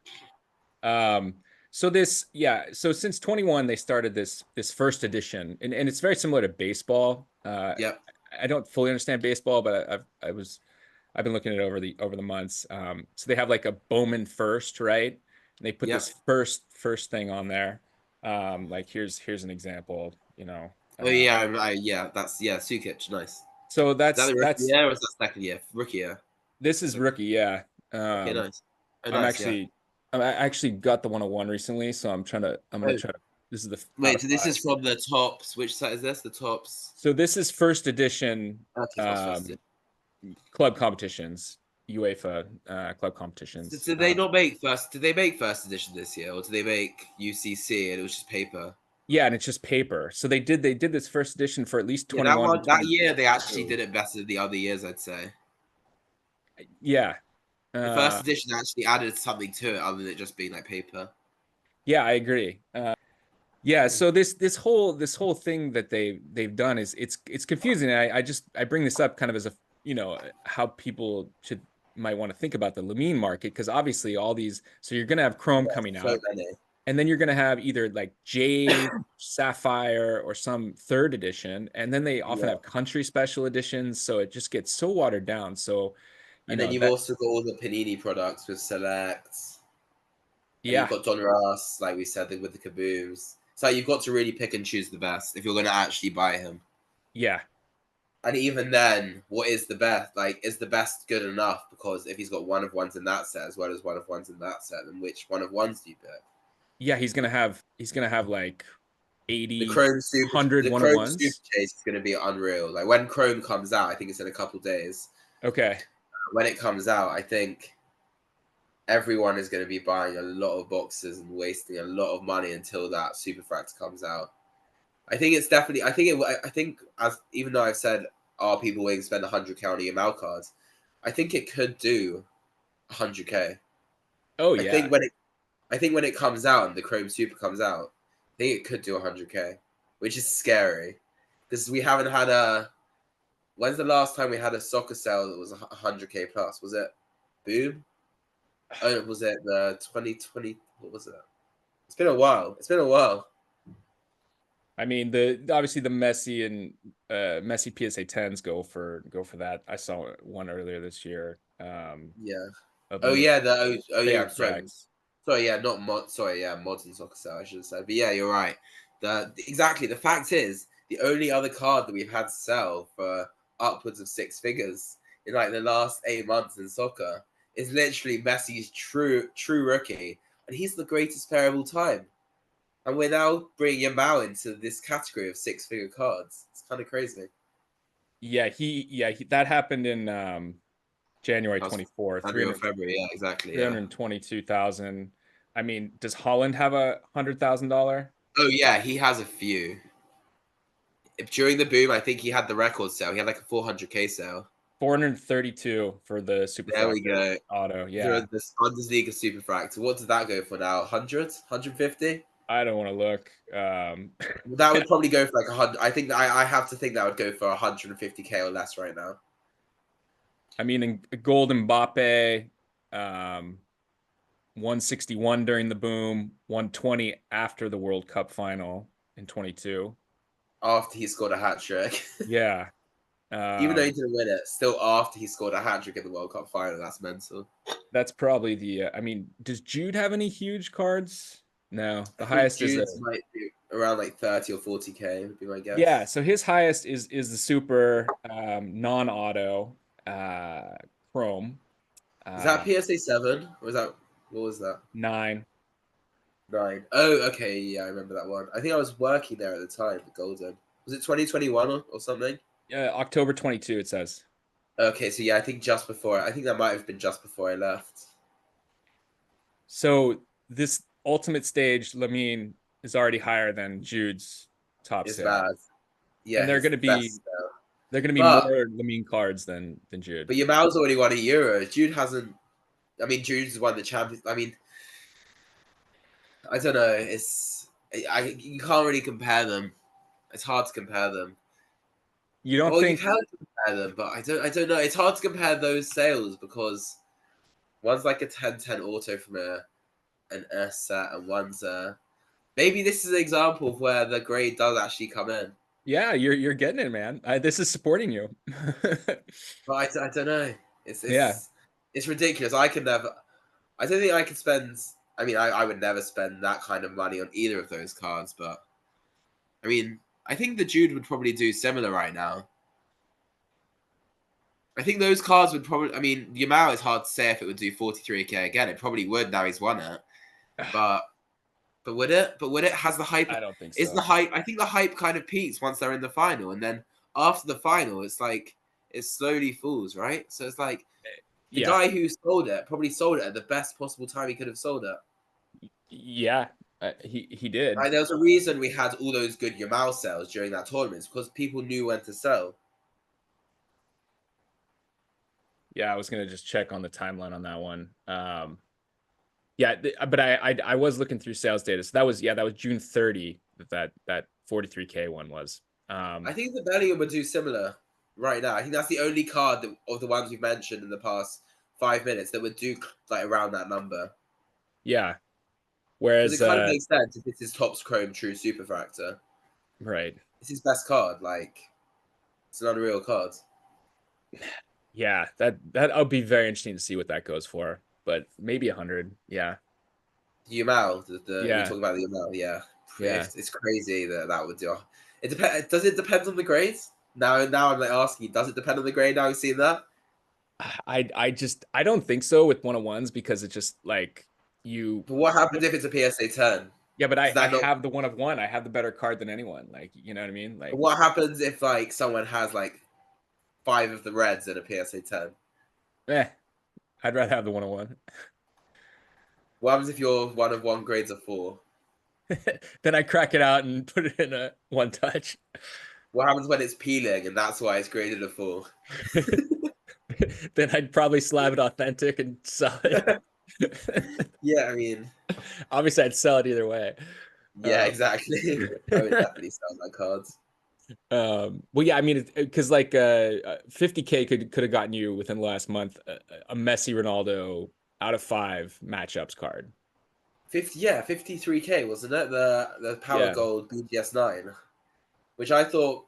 Um, so since 21 they started this first edition, and it's very similar to baseball. Yep, I don't fully understand baseball, but I've been looking at it over the months. So they have like a Bowman first, right? And they put this yep. first thing on there. Like here's an example, you know. Oh yeah, yeah. That's Sukic, nice. So Is that the rookie that's year or is that second year? Rookie year. this is rookie, yeah. Okay, Um, nice. Oh, I'm nice. Yeah. actually I actually got the 101 recently, so I'm gonna Oh, try to. This is the out wait. of So this five. is from the tops. Which set is this? The tops. So this is first edition Okay, tops first. um, club competitions, UEFA club So competitions. did they not make first? Did they make first edition this year, or did they make UCC and it was just paper? Yeah, and it's just paper. So they did this first edition for at least Yeah, that 21 to one that year they actually 22. did it better than the other years. I'd say Yeah. the first Uh, edition actually added something to it other than it just being like paper. yeah, I agree. Yeah, so this whole thing that they've done is it's confusing. I bring this up kind of as a how people should might want to think about the Lamine market, because obviously all these, so you're gonna have Chrome Yeah, coming so out, many. and then you're gonna have either like Jade, Sapphire, or some third edition, and then they often Yeah. have country special editions, so it just gets so watered down. So And then you've that, also got all the Panini products with Selects. And you've yeah, got Don Ross, like we said, with the kabooms. So you've got to really pick and choose the best if you're going to actually buy him. yeah, And even then, what is the best? Like, is the best good enough? Because if he's got one of ones in that set as well as one of ones in that set, then which one of ones do you pick? yeah. He's gonna have like The 80, Chrome Super, 100 the one of Chrome Super ones. Chase is going to be unreal. Like when Chrome comes out, I think it's in a couple days. Okay. When it comes out, I think everyone is going to be buying a lot of boxes and wasting a lot of money until that Superfractor comes out. I think it's definitely. I think as even though I've said, are people willing to spend 100K on EML cards? I think it could do 100K. Oh I yeah. think when it, I think when it comes out and the Chrome Super comes out, I think it could do 100K, which is scary because we haven't had a. When's the last time we had a soccer sale that was 100K plus? Was it Boom? Oh, was it the 2020? What was it? It's been a while. It's been a while. I mean, the obviously the Messi and Messi PSA 10s go for that. I saw one earlier this year Yeah. of Oh Nick yeah. Yeah. I'm Fade sorry. cracks. Sorry. Yeah. Not mod. Sorry. Yeah. Modern soccer cell. I should have said. But yeah, you're right. Exactly. The fact is, the only other card that we've had to sell for upwards of six figures in like the last 8 months in soccer is literally Messi's true rookie, and he's the greatest player of all time. And we're now bringing Yamal into this category of six-figure cards. It's kind of crazy. That happened in January That was 24, January or February. Yeah, exactly. Yeah. 322,000. I mean, does Holland have $100,000? Oh yeah, he has a few. During the boom, I think he had the record sale. He had like a 400K sale. 432 for the There we Superfractor go. auto. Yeah. The Bundesliga Superfractor. What does that go for now? 100? 150? I don't want to look. That would probably go for like 100. I think I have to think that would go for 150K or less right now. I mean, in gold Mbappe. Um, 161 during the boom, 120 after the World Cup final in 22. After he scored a hat trick. Yeah. Even though he Um, didn't win it, still after he scored a hat trick in the World Cup final, that's mental. that's probably the, I mean, does Jude have any huge cards? No, I the think highest is a, Jude's might be around like 30 or 40K, would be my yeah. guess. So his highest is the super non-auto uh, Chrome Is that uh, PSA 7? Or was that, what was that? 9. 9. Oh, okay, yeah, I remember that one. I think I was working there at the time, the Golden. Was it 2021 or something? October 22, it says. Okay, so yeah, I think just before, I think that might have been just before I left. So this ultimate stage, Lamine is already higher than Jude's top It's sale, mad. and Yeah, they're his going to be best. they're going to be But more Lamine cards than Jude. but Yamal's already won a Euro. Jude hasn't. I mean, Jude's won the Champions. I mean, I don't know. You can't really compare them. It's hard to compare them. You don't Well, you think? can compare them, but I don't know. It's hard to compare those sales because one's like a 10-10 auto from an S set, and one's a maybe this is an example of where the grade does actually come in. Yeah, you're getting it, man. This is supporting you. But I don't know. It's Yeah, it's it's ridiculous. I can never. I don't think I could spend. I mean, I would never spend that kind of money on either of those cards. But I mean, I think the Jude would probably do similar right now. I think those cards would probably. I mean, Yamal is hard to say if it would do 43K again. It probably would now he's won it. But but would it? But would it? Has the hype? I don't think Is the so. hype? I think the hype kind of peaks once they're in the final, and then after the final, it's like it slowly falls, right? So it's like the Yeah, guy who sold it probably sold it at the best possible time he could have sold it. yeah, he did. Like, there was a reason we had all those good Yamal sales during that tournament. It's because people knew when to sell. Yeah, I was gonna just check on the timeline on that one. Yeah, but I was looking through sales data. So that was June 30 that 43K one was. I Um, think the Bellingham would do similar right now. I think that's the only card that, of the ones we've mentioned in the past 5 minutes that would do like around that number. yeah. Because Whereas it kind of makes sense if it's his Topps Chrome True Superfractor. right. It's his best card. Like, it's an unreal card. Yeah, that'll be very interesting to see what that goes for. But maybe 100. Yeah. Yamal, we Yeah. talk about the Yamal, yeah. Yeah. It's crazy that that would do. It depends. Does it depend on the grades? Now I'm like asking you, does it depend on the grade? Now we've seen that. I don't think so with 101s because it's just like you But what happens if it's a PSA 10? yeah, but Does I that not? have the one of one. I have the better card than anyone. Like, you know what I mean? But Like, what happens if like someone has like five of the reds in a PSA 10? eh, I'd rather have the 101. What happens if your one of one grades a 4? Then I crack it out and put it in a one touch. What happens when it's peeling and that's why it's graded a 4? Then I'd probably slab it authentic and sell it. Yeah, I mean, Obviously, I'd sell it either way. yeah, Uh, exactly. I would definitely sell my cards. well, yeah, I mean, because like 50K could have gotten you within the last month a Messi Ronaldo out of 5 matchups card. 50, yeah, 53K, wasn't it? The Power Yeah, Gold BGS 9, which I thought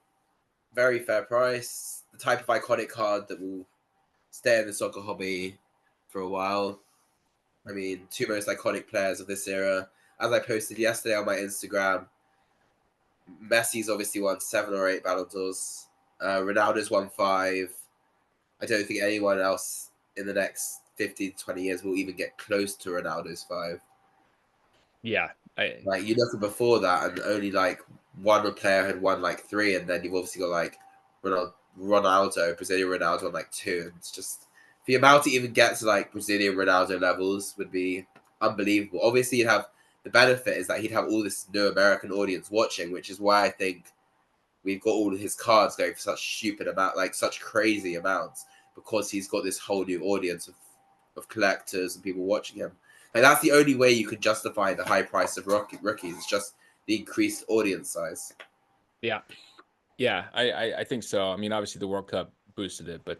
very fair price. The type of iconic card that will stay in the soccer hobby for a while. I mean, two most iconic players of this era. As I posted yesterday on my Instagram, Messi's obviously won 7 or 8 Ballon d'Ors. Ronaldo's won 5. I don't think anyone else in the next 15 to 20 years will even get close to Ronaldo's 5. yeah, Like, you look at before that, and only like one player had won like 3, and then you've obviously got like Ronaldo, Brazilian Ronaldo on like 2. And it's just the amount to even get to like Brazilian Ronaldo levels would be unbelievable. Obviously, you'd have the benefit is that he'd have all this new American audience watching, which is why I think we've got all of his cards going for such stupid amount, like such crazy amounts, because he's got this whole new audience of collectors and people watching him. Like, that's the only way you can justify the high price of rookies. It's just the increased audience size. yeah, yeah. I think so. I mean, obviously the World Cup boosted it, but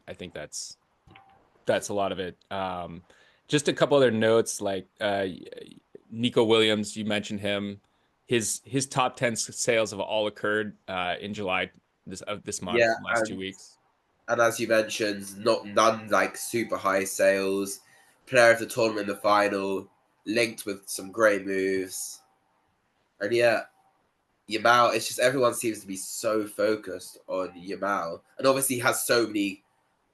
I think that's That's a lot of it. Just a couple other notes, like Nico Williams, you mentioned him. His top 10 sales have all occurred in July this month, Yeah, last 2 weeks. and as you mentioned, not none like super high sales. Player of the tournament in the final, linked with some great moves, and yeah, Yamal. It's just everyone seems to be so focused on Yamal, and obviously he has so many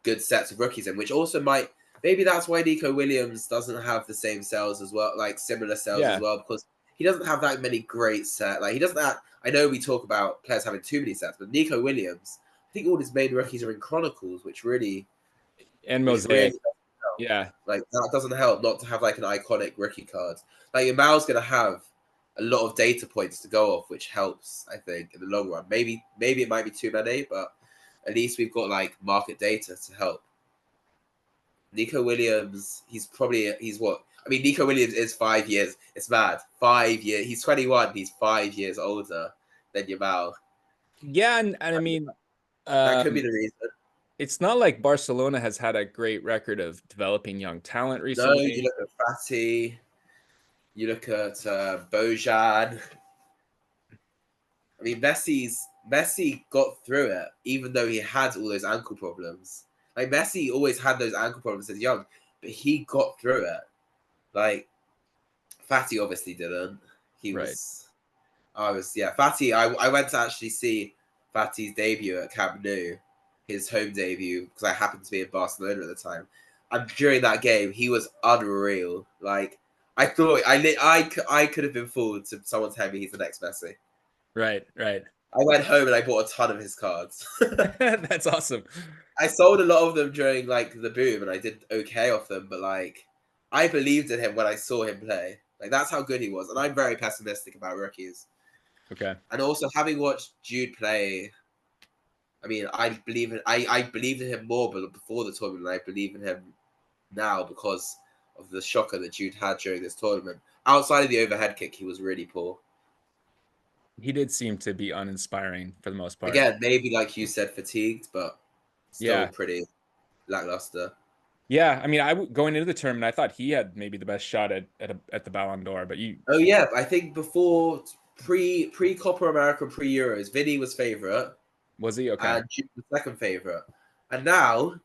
good sets of rookies in, which also might maybe that's why Nico Williams doesn't have the same sales as well, like similar sales as Yeah, well, because he doesn't have that many great sets. Like he doesn't have. I know we talk about players having too many sets, but Nico Williams, I think all his main rookies are in Chronicles, and which really Mosaic. doesn't help. Yeah, Like that doesn't help not to have like an iconic rookie card. Like Yamal's gonna have a lot of data points to go off, which helps, I think, in the long run. Maybe it might be too many, but at least we've got like market data to help. Nico Williams, he's what? I mean, Nico Williams is 5 years. It's mad. 5 years. He's 21. He's 5 years older than Yamal. yeah, and I mean, That could be um, the reason. it's not like Barcelona has had a great record of developing young talent No, you recently. look at Fatty. You look at Bojan. I mean, Messi got through it, even though he had all those ankle problems. Like Messi always had those ankle problems as young, but he got through it. Like Fatty obviously didn't. He Right. was I was yeah, Fatty. I went to actually see Fatty's debut at Camp Nou, his home debut, because I happened to be in Barcelona at the time. And during that game, he was unreal. Like I thought, I could have been fooled to someone telling me he's the next Messi. Right, right. I went home and I bought a ton of his cards. That's awesome. I sold a lot of them during like the boom, and I did okay off them. But like, I believed in him when I saw him play. Like that's how good he was, and I'm very pessimistic about rookies. Okay. And also, having watched Jude play, I mean, I believed in him more, but before the tournament, and I believe in him now because of the shocker that Jude had during this tournament. Outside of the overhead kick, he was really poor. He did seem to be uninspiring for the most part. Again, maybe like you said, fatigued, but still Yeah. pretty lackluster. Yeah, I mean, going into the tournament, I thought he had maybe the best shot at the Ballon d'Or, but you Oh yeah, I think before pre Copa America, pre Euros, Vinny was favorite was he okay? and Jude was second favorite, and now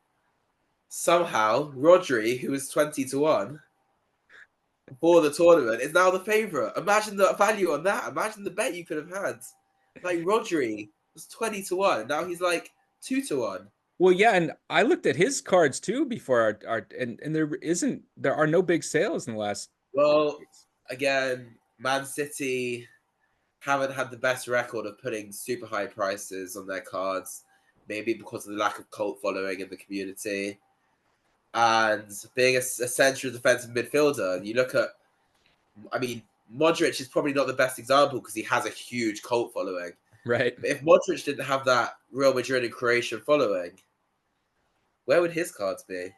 somehow Rodri, who was 20 to 1 before the tournament, is now the favorite. Imagine the value on that. Imagine the bet you could have had. Like Rodri was 20 to 1, and now he's like 2 to 1. Well, yeah, and I looked at his cards too before our and there are no big sales in the last couple Well, weeks. again, Man City haven't had the best record of putting super high prices on their cards, maybe because of the lack of cult following in the community and being a central defensive midfielder. And you look at, I mean, Modric is probably not the best example because he has a huge cult following. Right. But if Modric didn't have that Real Madrid and Croatian following, where would his cards be?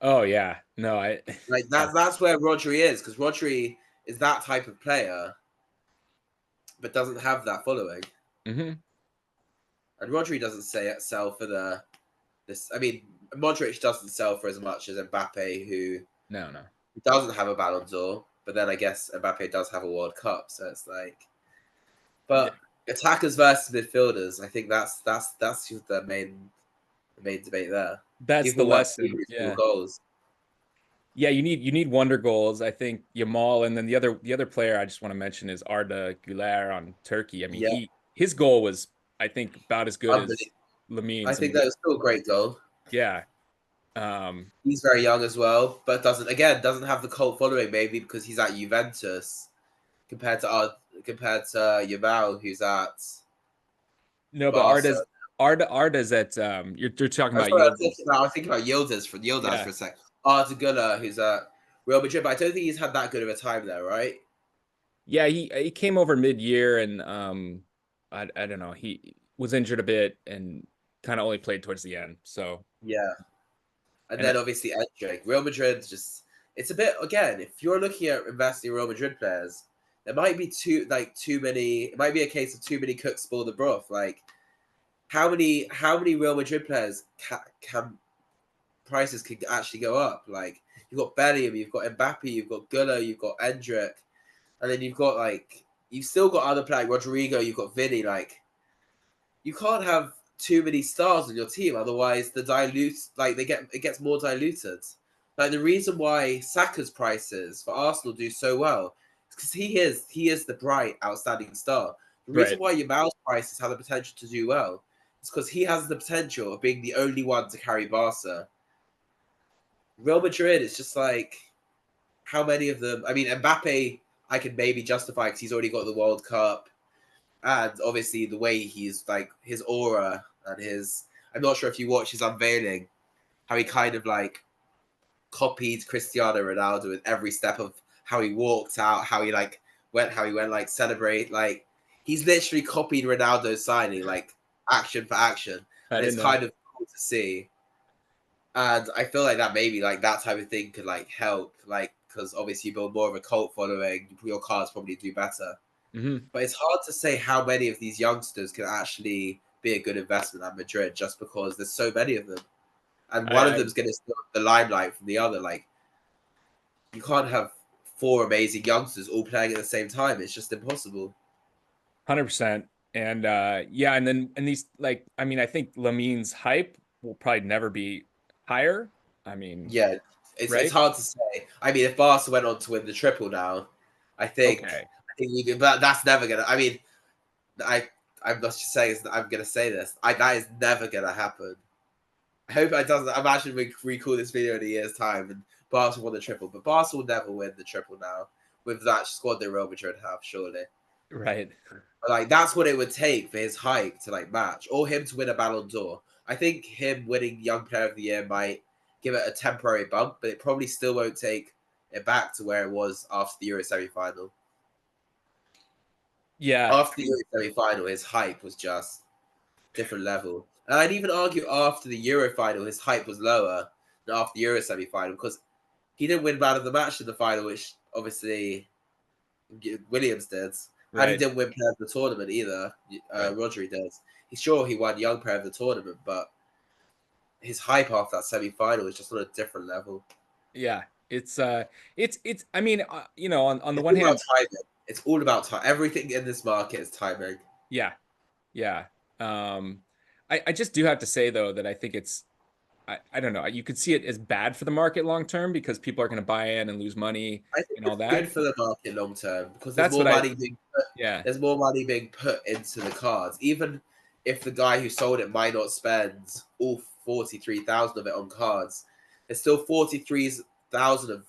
Oh yeah. No, I Like yeah. that's where Rodri is, because Rodri is that type of player, but doesn't have that following. Hmm. And Rodri doesn't say sell for the this. I mean, Modric doesn't sell for as much as Mbappe, who No, no. doesn't have a Ballon d'Or. But then I guess Mbappe does have a World Cup, so it's like. Yeah. But attackers versus midfielders, I think that's just the main debate there. That's the People want lesson. to score Yeah. goals. Yeah, you need wonder goals. I think Yamal, and then the other player I just want to mention is Arda Güler on Turkey. I mean, Yeah, his goal was, I think, about as good as unbelievable. I Lamine's. I think mean, that was still a great goal. yeah. Um, He's very young as well, but doesn't have the cult following maybe because he's at Juventus compared to Yamal who's at no, but Barca. Arda's at you're talking I'm about sorry, Yildiz. I was thinking about Yildiz Yeah. for a sec. Arda Güler, who's at Real Madrid, but I don't think he's had that good of a time there, right? Yeah, he came over mid-year and I don't know, he was injured a bit and kind of only played towards the end. So, Yeah, and and then obviously Endrick. Real Madrid just it's a bit again. If you're looking at investing in Real Madrid players, there might be too many. It might be a case of too many cooks spoil the broth. Like how many Real Madrid players can prices could actually go up. Like you've got Bellingham, you've got Mbappe, you've got Güler, you've got Endrick, and then you've got like you've still got other players like Rodrigo, you've got Vinny. Like you can't have too many stars on your team, otherwise it gets more diluted. Like the reason why Saka's prices for Arsenal do so well is because he is the bright, outstanding star. The reason Right. why Yamal's prices have the potential to do well is because he has the potential of being the only one to carry Barca. Real Madrid is just like how many of them? I mean, Mbappe, I can maybe justify because he's already got the World Cup, and obviously the way he's like his aura and his. I'm not sure if you watch his unveiling, how he kind of like copied Cristiano Ronaldo with every step of how he walked out, how he went like celebrate. Like he's literally copied Ronaldo's signing, like action for action, I and it's didn't know. kind of cool to see. And I feel like that maybe like that type of thing could like help, like because obviously you build more of a cult following, your cards probably do better. Hmm. But it's hard to say how many of these youngsters can actually be a good investment at Madrid, just because there's so many of them, and one of I them's going to steal the limelight from the other. Like you can't have four amazing youngsters all playing at the same time. It's just impossible. 100%. And yeah, and then and these like I mean, I think Lamine's hype will probably never be higher. I mean, Yeah, it's right? hard to say. I mean, if Barca went on to win the triple now, I think Okay. I think you can, but that's never gonna. I mean, I I'm not just saying I'm gonna say this. That is never gonna happen. I hope it doesn't. Imagine we recall this video in a year's time and Barca won the triple, but Barca will never win the triple now with that squad that Real Madrid have, surely. Right. But like that's what it would take for his hype to like match, or him to win a Ballon d'Or. I think him winning Young Player of the Year might give it a temporary bump, but it probably still won't take it back to where it was after the Euro semi-final. Yeah. After the Euro semi-final, his hype was just different level. And I'd even argue after the Euro final, his hype was lower than after the Euro semi-final because he didn't win Man of the Match in the final, which obviously Williams did, and he Right. didn't win Player of the Tournament either. Right. Rodri did. He's sure he won Young Player of the Tournament, but his hype after that semi-final is just on a different level. Yeah. It's I mean, on the It's one all about hand, timing. It's all about time. Everything in this market is timing. yeah. Yeah. Um I just do have to say though that I think I don't know. You could see it as bad for the market long term because people are going to buy in and lose money I think and all it's that. good for the market long term because That's what I yeah, there's more money being put into the cards. Even if the guy who sold it might not spend all 43,000 of it on cards, there's still 43,000 of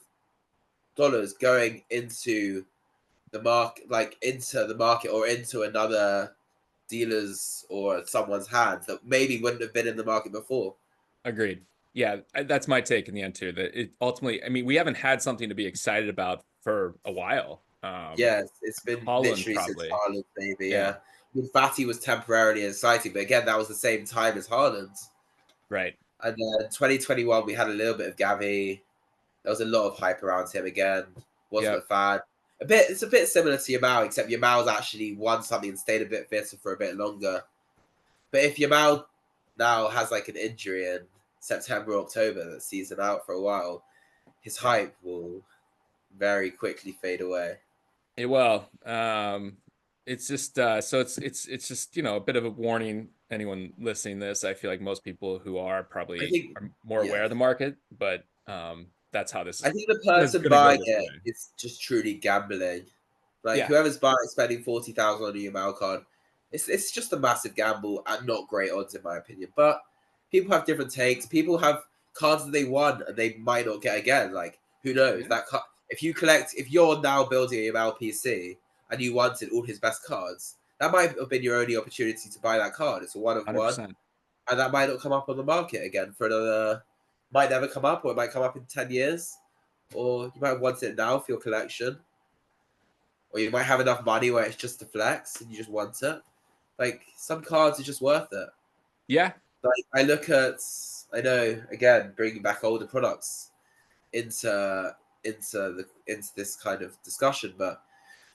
dollars going into the market, like into the market or into another dealer's or someone's hands that maybe wouldn't have been in the market before. agreed. Yeah, that's my take in the end too. That it ultimately, I mean, we haven't had something to be excited about for a while. Yeah, it's been Holland literally since probably. Haaland, maybe. Yeah, Yeah, I mean, Fatty was temporarily exciting, but again, that was the same time as Haaland. right. And then 2021, we had a little bit of Gavi. There was a lot of hype around him again. Wasn't a Yep. fan. A bit. It's a bit similar to Yamal, except Yamal's actually won something and stayed a bit fitter for a bit longer. But if Yamal now has like an injury in September, October that sees him out for a while, his Yeah. hype will very quickly fade away. Well, it's just so it's just a bit of a warning. Anyone listening to this, I feel like most people who are I probably think, are more yeah, aware of the market, but that's how this I is think the is person going to go buying this it way. is just truly gambling. Like Yeah. whoever's buying spending 40,000 on a Yamal card, it's just a massive gamble and not great odds in my opinion. But people have different takes. People have cards that they won and they might not get again. Like who knows Yeah. that if you're now building a Yamal PC and you wanted all his best cards, that might have been your only opportunity to buy that card. It's a one of one, 100%. and that might not come up on the market again for another. Might never come up, or it might come up in 10 years, or you might want it now for your collection, or you might have enough money where it's just to flex and you just want it. Like some cards are just worth it. Yeah. Like I know again bringing back older products into into this kind of discussion, but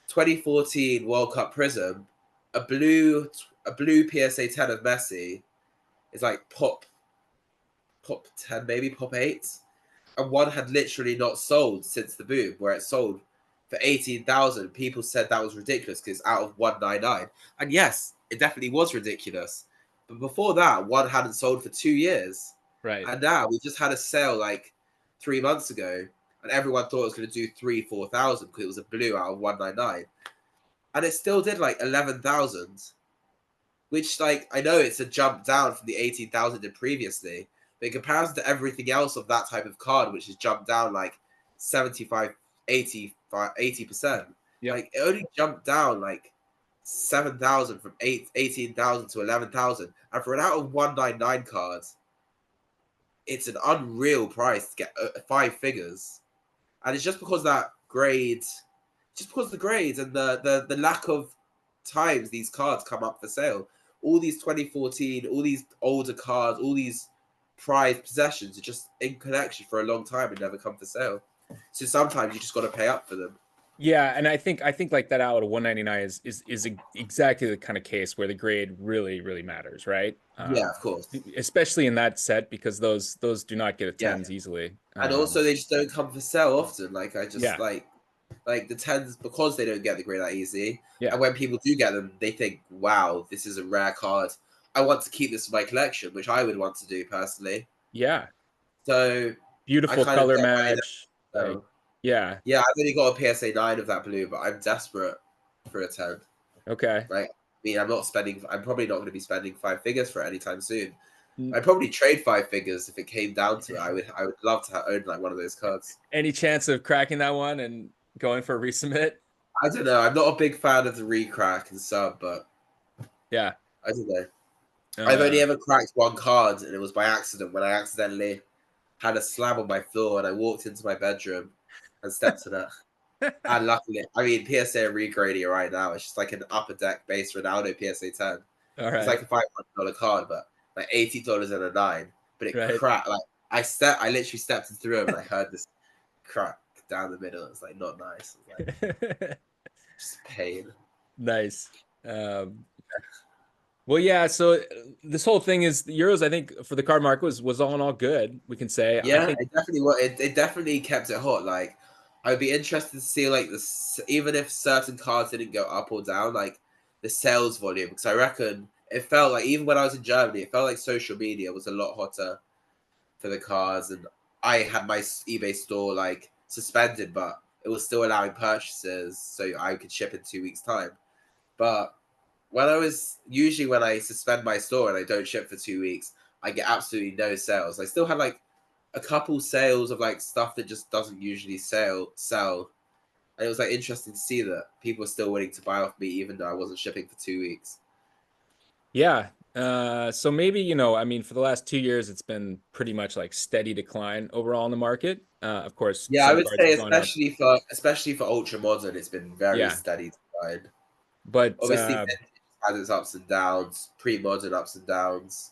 2014 World Cup Prism, a blue a blue PSA 10 of Messi is like pop 10, maybe pop 8. And one had literally not sold since the boom, where it sold for 18,000. People said that was ridiculous because out of 199. And yes, it definitely was ridiculous. But before that, one hadn't sold for 2 years. Right. And now we just had a sale like 3 months ago, and everyone thought it was going to do 4,000 because it was a blue out of 199. And it still did like 11,000, which, like, I know it's a jump down from the 18,000 did previously, but in comparison to everything else of that type of card, which has jumped down like 75, 80%, Yep. like, it only jumped down like 7,000 from 18,000 to 11,000. And for an out of 199 card, it's an unreal price to get 5 figures. And it's just because that grade, just because the grades and the lack of times these cards come up for sale. All these 2014, all these older cards, all these prized possessions are just in collection for a long time and never come for sale. So sometimes you just got to pay up for them. Yeah, and I think like that out of 199 is exactly the kind of case where the grade really matters, right? Yeah, of course. Especially in that set because those do not get a Yeah, tens easily. and also they just don't come for sale often. Like, I just Yeah, like the tens, because they don't get the grade that easy. yeah, And when people do get them, they think, "Wow, this is a rare card. I want to keep this in my collection," which I would want to do personally. yeah. So I Beautiful kind of color get why they match. Like, don't. yeah, Yeah, I've only got a PSA 9 of that blue, but I'm desperate for a 10. okay. Like, I mean, I'm probably not going to be spending 5 figures for it anytime soon. N- I'd probably trade 5 figures if it came down to it. I would love to own like one of those cards. Any chance of cracking that one and going for a resubmit? I don't know. I'm not a big fan of the recrack and sub, but Yeah. I don't know. I've only Uh, ever cracked one card, and it was by accident when I accidentally had a slab on my floor and I walked into my bedroom and stepped to that. And luckily, I mean, PSA regrading right now, it's just like an upper deck base Ronaldo PSA 10. all It's right, like a $500 card, but like $80 and a 9. But it right. cracked. Like, I literally stepped through him and I heard this crack down the middle. It's like not nice. It's like just pain. Nice. Um, well, yeah. So this whole thing is the Euros. I think for the card market was all in all good. We can say. I Yeah, think. it definitely was. It definitely kept it hot. Like, I'd be interested to see like this, even if certain cards didn't go up or down, like the sales volume, because I reckon it felt like, even when I was in Germany, it felt like social media was a lot hotter for the cards, and I had my eBay store like suspended, but it was still allowing purchases, so I could ship in 2 weeks' time. But when I suspend my store and I don't ship for 2 weeks, I get absolutely no sales. I still had like a couple sales of like stuff that just doesn't usually sell. And it was like interesting to see that people were still willing to buy off me even though I wasn't shipping for 2 weeks. Yeah. So maybe, I mean, for the last 2 years, it's been pretty much like steady decline overall in the market. Of course, Yeah, I some would cards say have gone up. especially for ultra modern, it's been very Yeah. steady decline. But Obviously, vintage has its ups and downs, pre-modern ups and downs,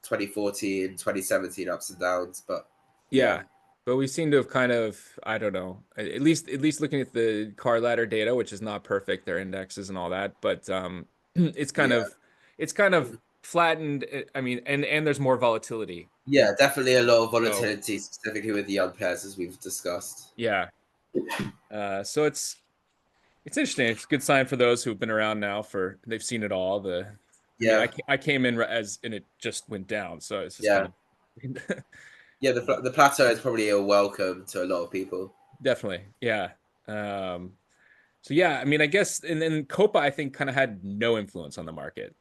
2014, 2017 ups and downs, but yeah. yeah. But we seem to have kind of, I don't know, at least looking at the card ladder data, which is not perfect, their indexes and all that, but it's kind Yeah. of it's kind of flattened. I mean, and there's more volatility. Yeah, definitely a lot of So volatility, specifically with the young players, as we've discussed. yeah. So it's interesting. It's a good sign for those who've been around now for they've seen it all. I mean, Yeah, I came in as and it just went down, so it's just kind yeah, of yeah. The plateau is probably a welcome to a lot of people. definitely, yeah. Um, so yeah, I mean, I guess and then Copa I think kind of had no influence on the market.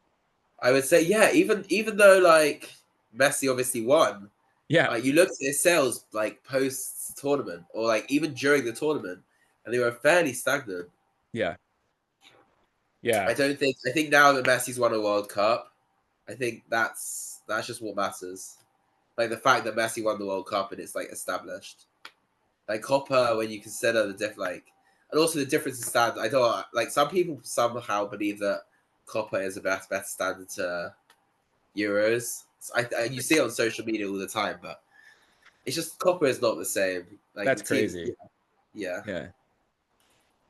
I would say, yeah. Even though like Messi obviously won, Yeah, like you looked at his sales like post tournament or like even during the tournament, and they were fairly stagnant. yeah, yeah, I think now that Messi's won a World Cup, I think that's just what matters. Like the fact that Messi won the World Cup and it's like established. Like Copa, when you consider and also the difference in standard. I don't like some people somehow believe that Copa is a better standard to Euros. You see it on social media all the time, but it's just Copa is not the same. Like the that's teams, crazy. yeah. Yeah,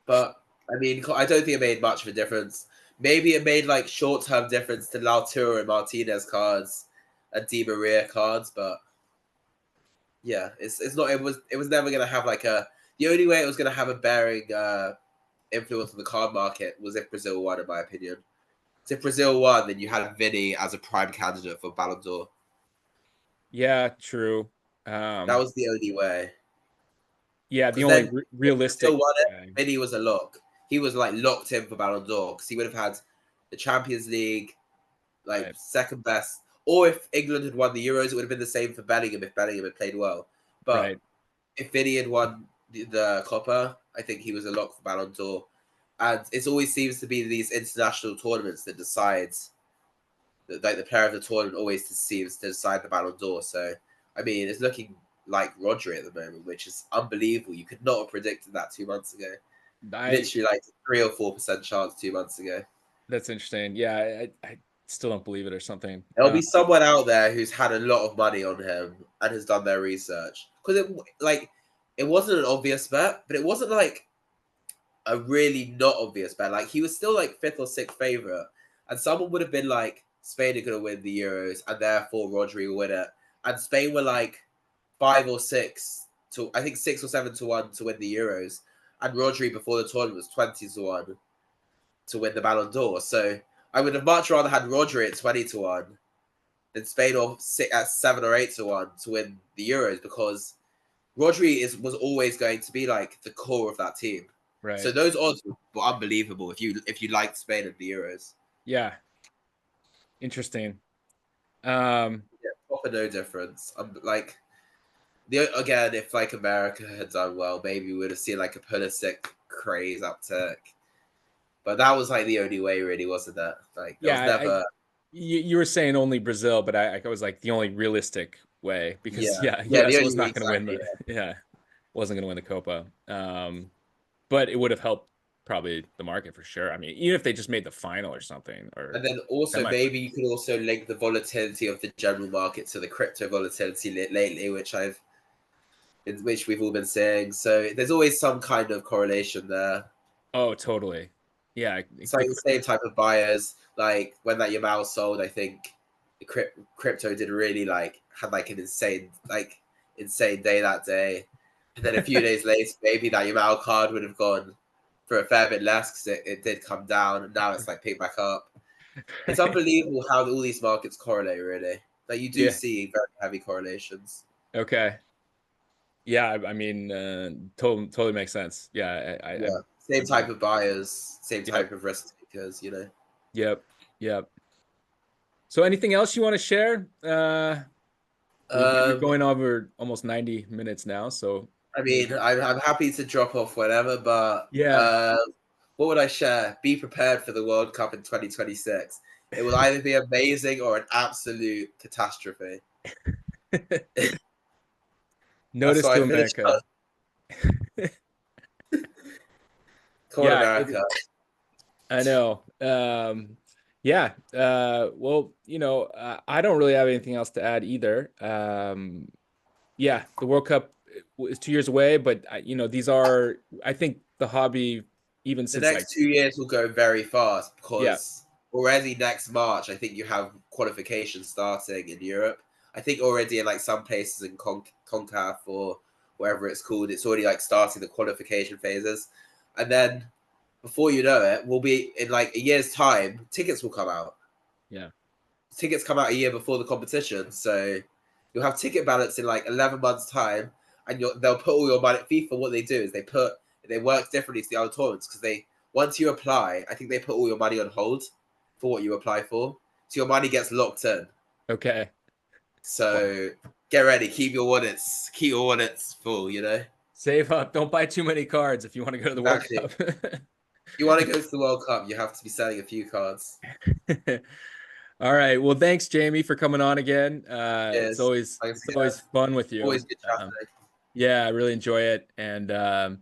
But I mean, I don't think it made much of a difference. Maybe it made like short term difference to Lautaro and Martinez cards and Di Maria cards, but yeah, it's not. It was never gonna have like a. The only way it was gonna have a bearing influence on the card market was if Brazil won, in my opinion. So if Brazil won, then you had Vinny as a prime candidate for Ballon d'Or. Yeah, true. That Um, was the only way. yeah, the Because only then if Brazil realistic won it, guy. Vinny was a lock. He was like locked in for Ballon d'Or because he would have had the Champions League, like Right, second best. Or if England had won the Euros, it would have been the same for Bellingham if Bellingham had played well. But right. if Vinny had won the Copa, I think he was a lock for Ballon d'Or. And it always seems to be these international tournaments that decides, like the player of the tournament always seems to decide the Ballon d'Or. So, I mean, it's looking like Rodri at the moment, which is unbelievable. You could not have predicted that 2 months ago. I Literally like 3 or 4% chance 2 months ago. That's interesting. Yeah, I still don't believe it or something. There'll be someone out there who's had a lot of money on him and has done their research because it wasn't an obvious bet, but it wasn't like a really not obvious bet. Like he was still like fifth or sixth favorite, and someone would have been like Spain are going to win the Euros, and therefore Rodri will win it. And Spain were like 5 or 6 to I think 6 or 7 to 1 to win the Euros, and Rodri before the tournament was 20 to 1 to win the Ballon d'Or. So I would have much rather had Rodri at 20 to 1 than Spain at 7 or 8 to 1 to win the Euros because Rodri was always going to be like the core of that team. So Right. those odds were unbelievable if you liked Spain at the Euros. Yeah. Interesting. Um, Yeah, proper no difference. Like again, if like America had done well, maybe we would have seen like a Pulisic craze uptick. But that was like the only way, really, wasn't it? Like there yeah, was never. you were saying only Brazil, but I was like the only realistic way because Yeah, yeah, yeah. The US was only not going to win exactly. the Yeah. yeah, wasn't going to win the Copa. But it would have helped probably the market for sure. I mean, even if they just made the final or something or And then also semi. maybe you could also link the volatility of the general market to the crypto volatility lately, which we've all been seeing. So there's always some kind of correlation there. Oh, totally. Yeah, It's like the same type of buyers. Like when that Yamal sold, I think the crypto did really like had like an insane day that day. And then a few days later, maybe that Yamal card would have gone for a fair bit less because it did come down, and now it's like picked back up. It's unbelievable how all these markets correlate. Really, like you do Yeah. see very heavy correlations. Okay. Yeah, I mean, totally makes sense. Yeah, Yeah, same I'm kind type of of buyers, same yep, type of risk takers. You know. yep, yep. So anything else you want to share? We're Um, going over almost 90 minutes now, so I we're mean, good. I'm happy to drop off whenever, but Yeah. what would I share? Be prepared for the World Cup in 2026. It will either be amazing or an absolute catastrophe. That's Notice what to I finished on. America. Come on, Yeah, America. I know. Yeah. Well, I don't really have anything else to add either. Yeah, the World Cup is 2 years away, but these are, I think the hobby, even The since like, next 2 years will go very fast yeah, because already next March, I think you have qualifications starting in Europe. I think already in like some places in CONCACAF or wherever it's called, it's already like starting the qualification phases. And then before you know it, we'll be in like a year's time, tickets will come out. yeah. Tickets come out a year before the competition. So you'll have ticket ballots in like 11 months' time, and they'll put all your money. FIFA, what they do is they work differently to the other tournaments because once you apply, I think they put all your money on hold for what you apply for. So your money gets locked in. Okay. Well, So get ready, keep your wallets full, save up. Don't buy too many cards if you want to go to the World Exactly. Cup. You want to go to the World Cup, you have to be selling a few cards. All right. Well, thanks, Jamie, for coming on again. It's Cheers. always Thanks it's again. always fun with you. Always good chatting. Yeah, I really enjoy it, and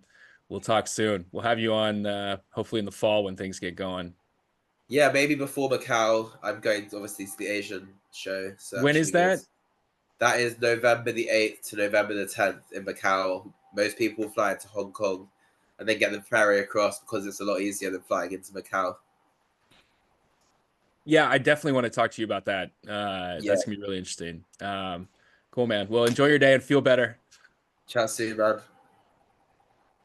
we'll talk soon. We'll have you on hopefully in the fall when things get going. Yeah, maybe before Macau, I'm going to obviously to the Asian show, so that When should is be good. that? That is November the 8th to November the 10th in Macau. Most people fly into Hong Kong and then get the ferry across because it's a lot easier than flying into Macau. Yeah, I definitely want to talk to you about that. Yeah, That's gonna be really interesting. Cool, man. Well, enjoy your day and feel better. chat soon, man.